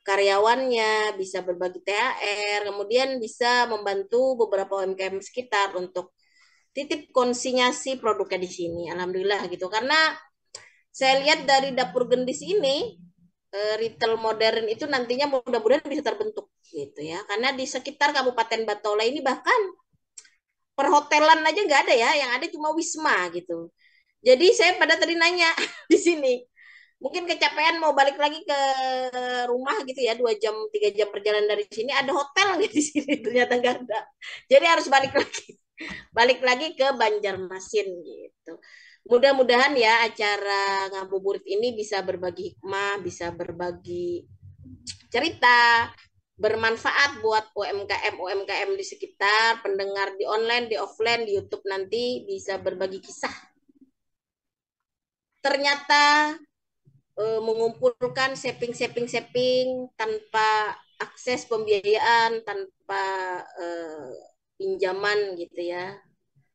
karyawannya, bisa berbagi THR, kemudian bisa membantu beberapa UMKM sekitar untuk titip konsinyasi produknya di sini. Alhamdulillah gitu. Karena saya lihat dari dapur gendis ini retail modern itu nantinya mudah-mudahan bisa terbentuk gitu ya. Karena di sekitar Kabupaten Batola ini bahkan perhotelan aja nggak ada ya, yang ada cuma wisma gitu. Jadi saya pada tadi nanya di sini, mungkin kecapean mau balik lagi ke rumah gitu ya, 2 jam 3 jam perjalanan dari sini ada hotel nggak di sini, ternyata nggak ada. Jadi harus balik lagi ke Banjarmasin gitu. Mudah-mudahan ya acara ngabuburit ini bisa berbagi hikmah, bisa berbagi cerita, bermanfaat buat UMKM di sekitar, pendengar di online, di offline, di YouTube nanti bisa berbagi kisah. Ternyata mengumpulkan saving tanpa akses pembiayaan, tanpa pinjaman gitu ya,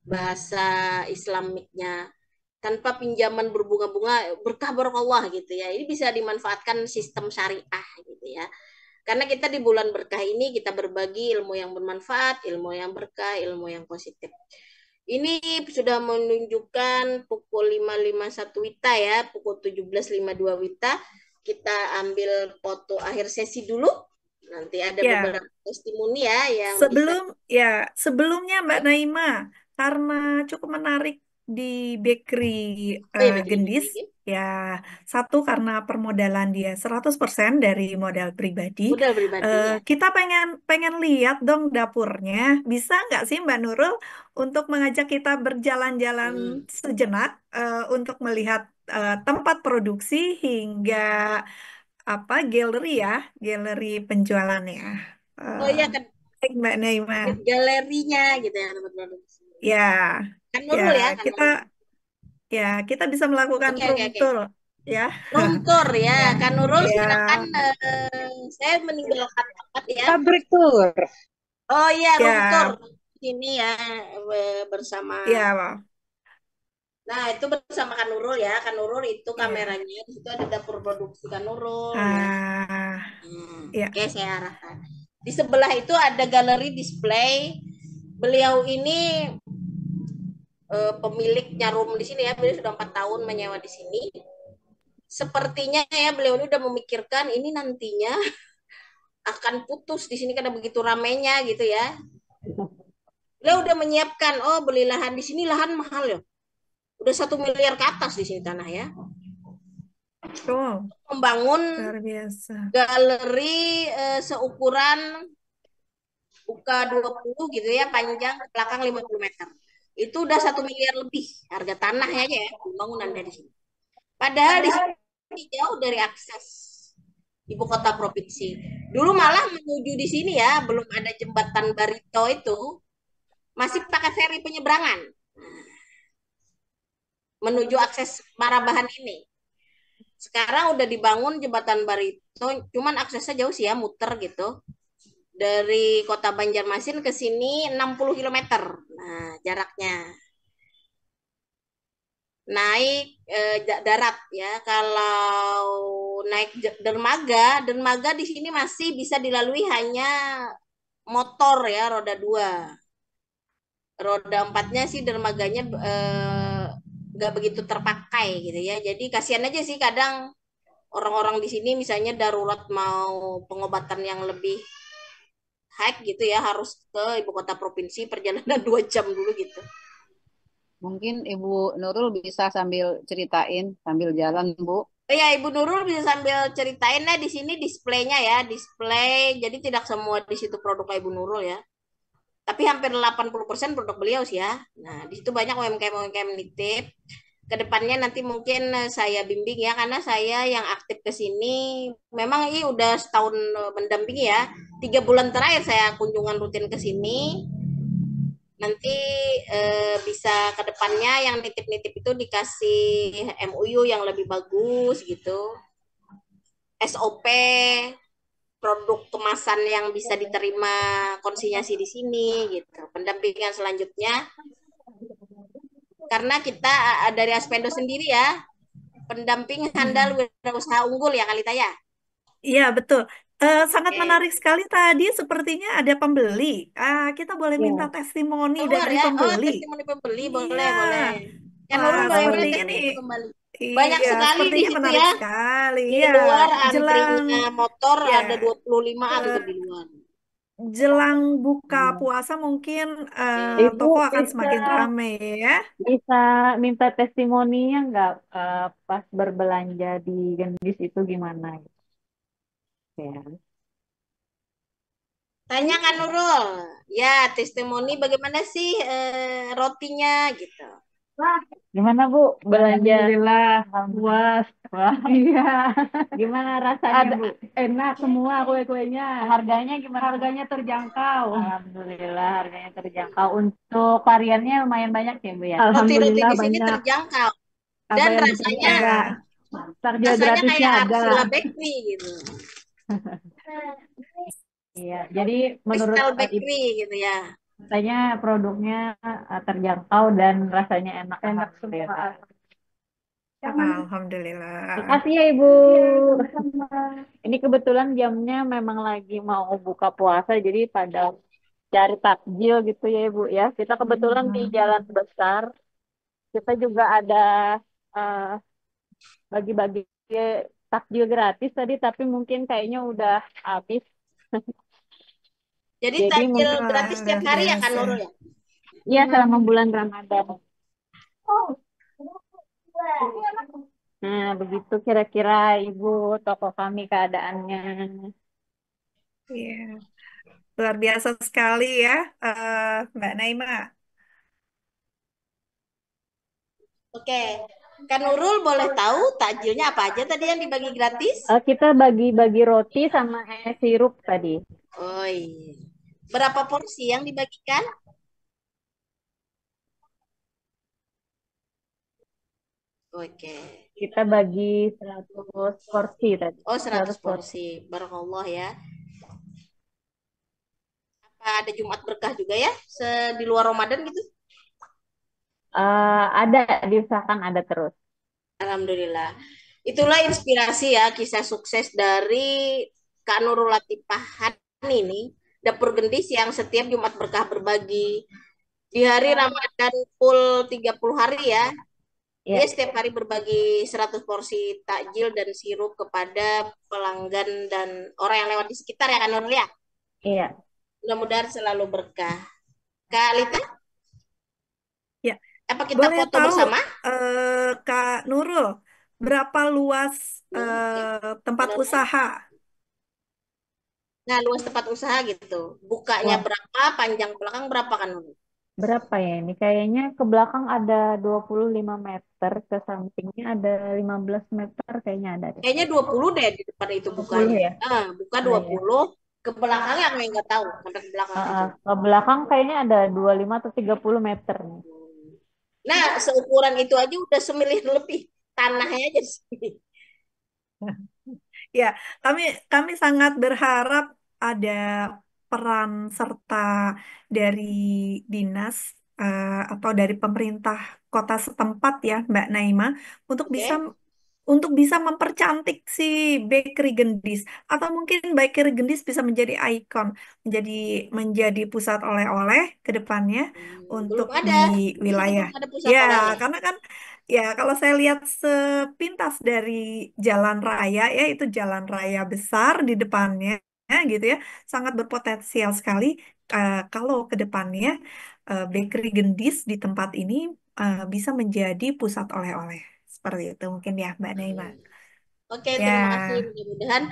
bahasa Islamiknya, tanpa pinjaman berbunga-bunga, berkah barakallah gitu ya. Ini bisa dimanfaatkan sistem syariah gitu ya. Karena kita di bulan berkah ini kita berbagi ilmu yang bermanfaat, ilmu yang berkah, ilmu yang positif. Ini sudah menunjukkan pukul 5.51 WITA ya, pukul 17.52 WITA. Kita ambil foto akhir sesi dulu. Nanti ada Ya, beberapa testimoni ya yang bisa. sebelumnya Mbak Naima, karena cukup menarik di Bakery Oh ya, Bakery Gendis, Gendis. Ya, satu karena permodalan dia 100% dari modal pribadi. Modal pribadi ya. Kita pengen pengen lihat dong dapurnya. Bisa nggak sih Mbak Nurul untuk mengajak kita berjalan-jalan Hmm. sejenak untuk melihat tempat produksi hingga apa galeri ya, galeri penjualannya. Oh Eh, iya kan, Baik Mbak Naima. galerinya gitu ya tempat produksi. Ya, Kan ya Nurul ya, kan kita Nurul. ya kita bisa melakukan Oke oke room oke. tour ya. Room tour ya, Ya, kan Nurul ya, silakan. Saya meninggalkan tempat ya. Pabrik tour. Oh iya, room tour ya, ini ya bersama. ya, Nah, itu bersama Kan Nurul ya. Kan Nurul itu ya. kameranya, di situ ada dapur produksi Kan Nurul ya. Ah, ya. Oke, saya arahkan. Di sebelah itu ada galeri display. Beliau ini pemiliknya room di sini ya. Beliau sudah 4 tahun menyewa di sini. Sepertinya ya beliau ini udah memikirkan ini nantinya akan putus di sini karena begitu ramenya gitu ya. Beliau udah menyiapkan, oh beli lahan di sini, lahan mahal ya. Udah 1 miliar ke atas di sini tanah ya. Oh, Membangun luar biasa. galeri seukuran buka 20 gitu ya, panjang ke belakang 50 meter. Itu udah 1 miliar lebih harga tanahnya aja ya, bangunannya di sini. Padahal di sini jauh dari akses ibu kota provinsi. Dulu malah menuju di sini ya, belum ada jembatan Barito itu, masih pakai feri penyeberangan menuju akses Marabahan ini. Sekarang udah dibangun jembatan Barito, cuman aksesnya jauh sih ya, muter gitu. Dari kota Banjarmasin ke sini 60 kilometer. Nah, jaraknya. Naik darat ya. Kalau naik dermaga, dermaga di sini masih bisa dilalui hanya motor ya, roda 2. Roda 4-nya sih dermaganya nggak begitu terpakai gitu ya. Jadi kasihan aja sih kadang orang-orang di sini misalnya darurat mau pengobatan yang lebih hike gitu ya, harus ke ibu kota provinsi, perjalanan 2 jam dulu gitu. Mungkin Ibu Nurul bisa sambil ceritain sambil jalan, Bu. Ya Ibu Nurul bisa sambil ceritain ya, di sini displaynya ya, display. Jadi tidak semua di situ produk Ibu Nurul ya. Tapi hampir 80% produk beliau sih ya. Nah, di situ banyak UMKM-UMKM nitip. Kedepannya nanti mungkin saya bimbing ya, karena saya yang aktif ke sini memang ini udah setahun mendampingi ya. 3 bulan terakhir saya kunjungan rutin ke sini. Nanti bisa kedepannya yang nitip-nitip itu dikasih MOU yang lebih bagus gitu, SOP produk kemasan yang bisa diterima konsinyasi di sini gitu. Pendampingan selanjutnya karena kita dari Aspendo sendiri ya, pendamping handal wirausaha unggul ya Kalita ya. Iya, betul. Sangat Oke. menarik sekali tadi. Sepertinya ada pembeli. Kita boleh minta Ya. testimoni Keluar dari ya. Oh, pembeli. testimoni pembeli Iya. boleh, boleh. Ya Wah, Nurul bagaimana Boleh. sepertinya nih. testimoni kembali? Banyak Iya, sekali di sepertinya situ menarik ya. sekali. Di Iya, luar jelang antrinya motor ya, ada 25 gitu eh, di luar. jelang buka Hmm. puasa mungkin Oke. Ibu toko akan bisa semakin ramai ya. bisa minta testimoninya nggak pas berbelanja di Gendis itu gimana ya? Tanya kan Nurul. Ya, testimoni bagaimana sih rotinya gitu. Gimana Bu belanja? Alhamdulillah puas. Wah, iya. Gimana rasanya Bu? Enak semua kue-kuenya. Harganya gimana? Harganya terjangkau. Alhamdulillah harganya terjangkau. Untuk variannya lumayan banyak ya Bu ya. Roti-roti Alhamdulillah di sini banyak. terjangkau Apa dan yang penting rasanya ada Ya, takjil rasanya gratisnya kayak ada. Arsila Bakery gitu. Iya, jadi menurut Crystal Ibu Bakery gitu ya. katanya produknya terjangkau dan rasanya enak. Enak semua. Alhamdulillah. Makasih ya Ibu. Ini kebetulan jamnya memang lagi mau buka puasa, jadi pada cari takjil gitu ya Ibu ya. Kita kebetulan di Jalan Besar, kita juga ada eh, bagi-bagi takjil gratis tadi, tapi mungkin kayaknya udah habis. Jadi Jadi takjil mungkin gratis Wah, setiap luar hari ya kan biasa. Nurul ya. ya selama bulan Ramadan. Nah, begitu kira-kira Ibu toko kami keadaannya. Iya, luar biasa sekali ya, Mbak Naima. Oke, Kak Nurul boleh tahu takjilnya apa aja tadi yang dibagi gratis? Kita bagi-bagi roti sama es sirup tadi. Oh iya. Berapa porsi yang dibagikan? Oke. Kita bagi 100 porsi tadi. Oh, 100 100 porsi. porsi. Barakallah ya. Apa ada Jumat berkah juga ya? Di luar Ramadan gitu? Ada, diusahakan ada terus. Alhamdulillah. Itulah inspirasi ya kisah sukses dari Kak Nurul Latifah ini, Dapur Gendis yang setiap Jumat berkah berbagi. Di hari Ramadan full 30 hari ya, dia Ya, setiap hari berbagi 100 porsi takjil dan sirup kepada pelanggan dan orang yang lewat di sekitar ya Kak Nurul ya. iya. Mudah-mudahan selalu berkah. Kak Lita, Ya, apa kita boleh foto tahu bersama? Kak Nurul, berapa luas Ya, tempat Kak Nurul. usaha? Nah, luas tempat usaha gitu. Bukanya Wah, berapa, panjang belakang berapa kan? berapa ya ini? Kayaknya ke belakang ada 25 meter, ke sampingnya ada 15 meter kayaknya ada deh. Kayaknya 20 deh di depan itu 20 bukanya. ya? Buka Oh iya. 20, ke belakangnya yang nggak tahu, sampai ke belakang situ. Ke belakang kayaknya ada 25 atau 30 meter nih. Nah, seukuran itu aja udah semilih lebih tanahnya aja sih. Ya, kami kami sangat berharap ada peran serta dari dinas atau dari pemerintah kota setempat ya, Mbak Naima, untuk bisa Oke. mempercantik si Bakery Gendis, atau mungkin Bakery Gendis bisa menjadi ikon, menjadi pusat oleh-oleh ke depannya untuk Belum di ada. Di sini wilayah. belum ada pusat Ya, oleh-oleh. karena kan ya kalau saya lihat sepintas dari jalan raya, ya itu jalan raya besar di depannya gitu ya, sangat berpotensial sekali kalau ke depannya Bakery Gendis di tempat ini bisa menjadi pusat oleh-oleh. Seperti itu mungkin ya Mbak Naima. Oke, terima kasih. Ya, Mudah-mudahan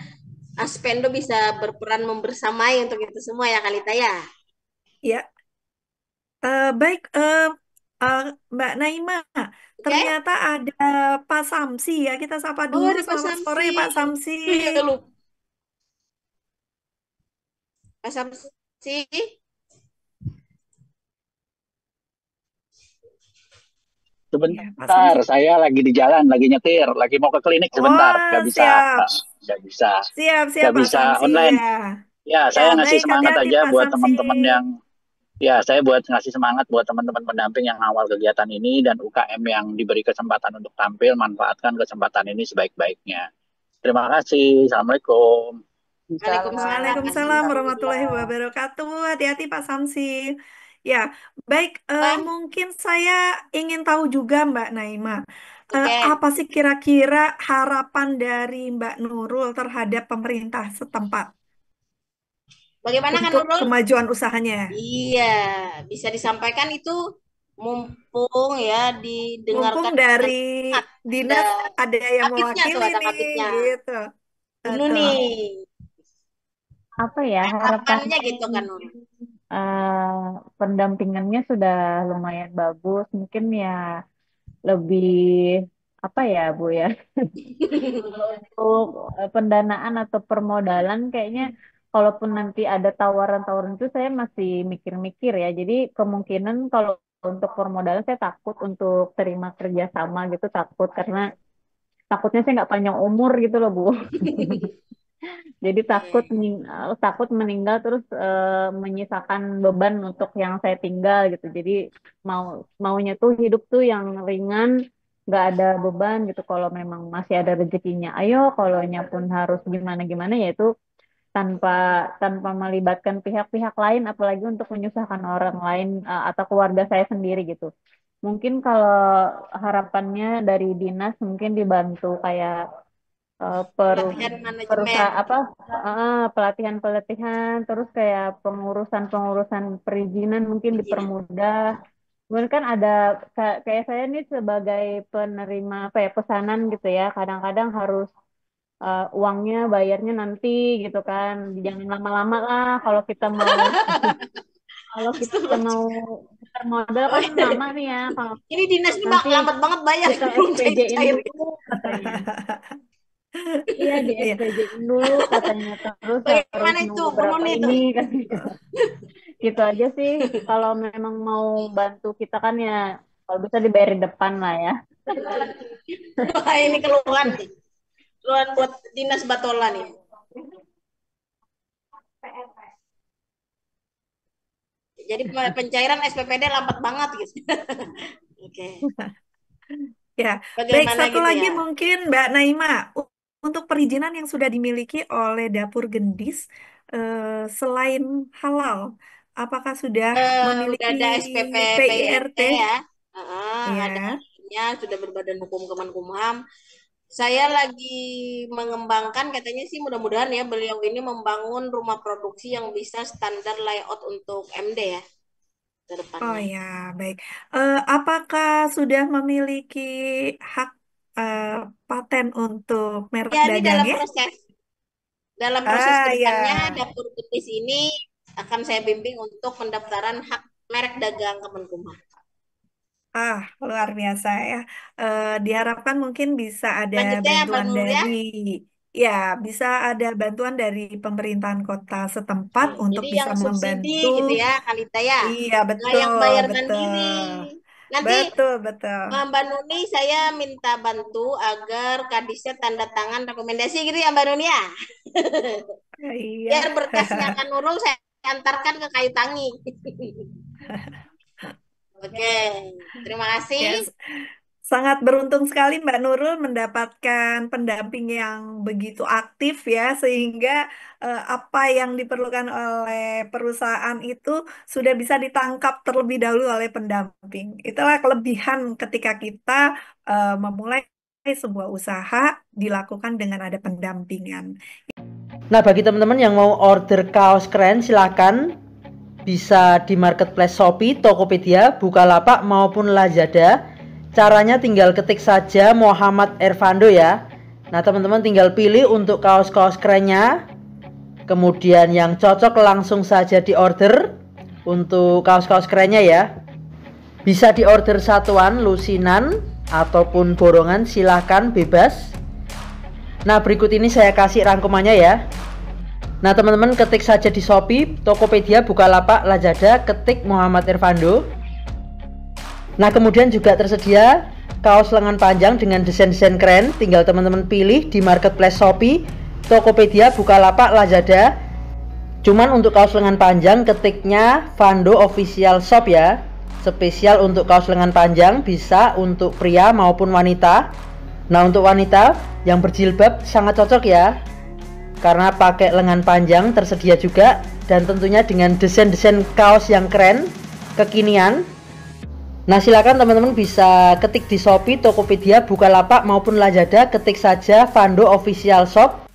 Aspendo bisa berperan membersamai untuk itu semua ya Kalita ya. ya. Baik, eh, Mbak Naima, Oke. ternyata ada Pak Samsi ya. Kita sapa Oh, dulu. ada Pak Selamat sore Samsi. Pak Samsi. Tuh ya lu. Pak Samsi. Ya, Pak Sebentar, Samsi. saya lagi di jalan, lagi nyetir, lagi mau ke klinik sebentar. Wah, siap. Nggak bisa, Siap, siap nggak Pak bisa Samsi online. ya. Ya, Ya, saya ngasih baik, semangat hati-hati aja Pak buat Samsi. teman-teman yang, ya, saya buat ngasih semangat buat teman-teman pendamping yang awal kegiatan ini dan UKM yang diberi kesempatan untuk tampil, manfaatkan kesempatan ini sebaik-baiknya. Terima kasih. Assalamualaikum. Waalaikumsalam Waalaikumsalam warahmatullahi warahmatullahi. wabarakatuh. Hati-hati Pak Samsi. Ya, baik. Wah, Mungkin saya ingin tahu juga Mbak Naima, oke. apa sih kira-kira harapan dari Mbak Nurul terhadap pemerintah setempat Bagaimana kan untuk Nurul? kemajuan usahanya? Iya, bisa disampaikan itu mumpung ya Mumpung didengarkan dari dengan cermat. Ada dinas ada yang kapitnya tuh, mewakili ada nih, kapitnya. gitu. Dulu Betul. nih, Apa ya harapannya harapannya? gitu kan Nurul. Pendampingannya sudah lumayan bagus. Mungkin ya lebih apa ya Bu ya? Kalau untuk pendanaan atau permodalan kayaknya kalaupun nanti ada tawaran-tawaran itu saya masih mikir-mikir ya. Jadi kemungkinan kalau untuk permodalan saya takut untuk terima kerja sama gitu, takut karena takutnya saya nggak panjang umur gitu loh Bu. Jadi takut meninggal terus menyisakan beban untuk yang saya tinggal gitu. Jadi mau maunya tuh hidup tuh yang ringan, nggak ada beban gitu. Kalau memang masih ada rezekinya, ayo. Kalau pun harus gimana gimana ya itu tanpa tanpa melibatkan pihak-pihak lain, apalagi untuk menyusahkan orang lain atau keluarga saya sendiri gitu. Mungkin kalau harapannya dari dinas mungkin dibantu kayak eh, per Pelatihan manajemen. perusahaan apa pelatihan-pelatihan terus kayak pengurusan-pengurusan perizinan mungkin dipermudah Cuman kan ada kayak saya nih sebagai penerima apa ya pesanan gitu ya, kadang-kadang harus uangnya bayarnya nanti gitu kan. Jangan lama-lama lah kalau kita mau putar modal Oh, kan lama nih ya. Kalau ini dinas ini nanti lambat banget bayar, kita belum SPJ-in cair-cair. dulu katanya. Iya, di Iya. SPJ-in dulu katanya. Terus harus Bagaimana itu nunggu Bu berapa Nuni itu? ini katanya. Gitu aja sih. Kalau memang mau bantu kita kan ya, kalau bisa dibayar di depan lah ya. Wah, ini keluhan nih. Keluhan buat dinas Batola nih. Jadi pencairan SPPD lambat banget gitu. Oke. Ya, baik Bagaimana satu gitu lagi ya? mungkin Mbak Naima untuk perizinan yang sudah dimiliki oleh Dapur Gendis selain halal, apakah sudah Udah memiliki ada SPP PIRT PIRT? ya. Ada Ya. nya sudah berbadan hukum Kemenkumham. Saya lagi mengembangkan, katanya sih mudah-mudahan ya beliau ini membangun rumah produksi yang bisa standar layout untuk MD ya ke Oh depannya. ya, baik. Apakah sudah memiliki hak eh, paten untuk merek Ya, ini dagangnya? dalam proses Ah ke depannya ya, Dapur Ketis ini akan saya bimbing untuk pendaftaran hak merek dagang Kemenkumham. luar biasa ya. Diharapkan mungkin bisa ada Selanjutnya Mbak bantuan Nur ya. dari, ya, bisa ada bantuan dari pemerintahan kota setempat untuk Jadi bisa yang subsidi membantu. gitu ya, Kalita ya. Iya, Nah, yang betul, bayar betul, mandiri. Nanti betul, betul. Mbak Nuni saya minta bantu agar Kadisnya tanda tangan rekomendasi gitu ya Mbak Nuni ya. Iya. Biar berkasnya Kak Nurul saya antarkan ke Kayu Tangi. Oke, terima kasih. Ya, sangat beruntung sekali Mbak Nurul mendapatkan pendamping yang begitu aktif ya, sehingga apa yang diperlukan oleh perusahaan itu sudah bisa ditangkap terlebih dahulu oleh pendamping. Itulah kelebihan ketika kita memulai sebuah usaha dilakukan dengan ada pendampingan. Nah, bagi teman-teman yang mau order kaos keren silakan bisa di marketplace Shopee, Tokopedia, Bukalapak maupun Lazada. Caranya tinggal ketik saja Muhammad Ervando ya. Nah, teman-teman tinggal pilih untuk kaos-kaos kerennya. Kemudian yang cocok langsung saja diorder untuk kaos-kaos kerennya ya. Bisa diorder satuan, lusinan ataupun borongan, silahkan bebas. Nah, berikut ini saya kasih rangkumannya ya. Nah, teman-teman ketik saja di Shopee, Tokopedia, Bukalapak, Lazada, ketik Muhammad Ervando. Nah, kemudian juga tersedia kaos lengan panjang dengan desain-desain keren. Tinggal teman-teman pilih di marketplace Shopee, Tokopedia, Bukalapak, Lazada. Cuman untuk kaos lengan panjang ketiknya Vando Official Shop ya. Spesial untuk kaos lengan panjang, bisa untuk pria maupun wanita. Nah, untuk wanita yang berjilbab sangat cocok ya, karena pakai lengan panjang tersedia juga, dan tentunya dengan desain-desain kaos yang keren, kekinian. Nah, silakan teman-teman bisa ketik di Shopee, Tokopedia, Bukalapak maupun Lazada, ketik saja Vando Official Shop.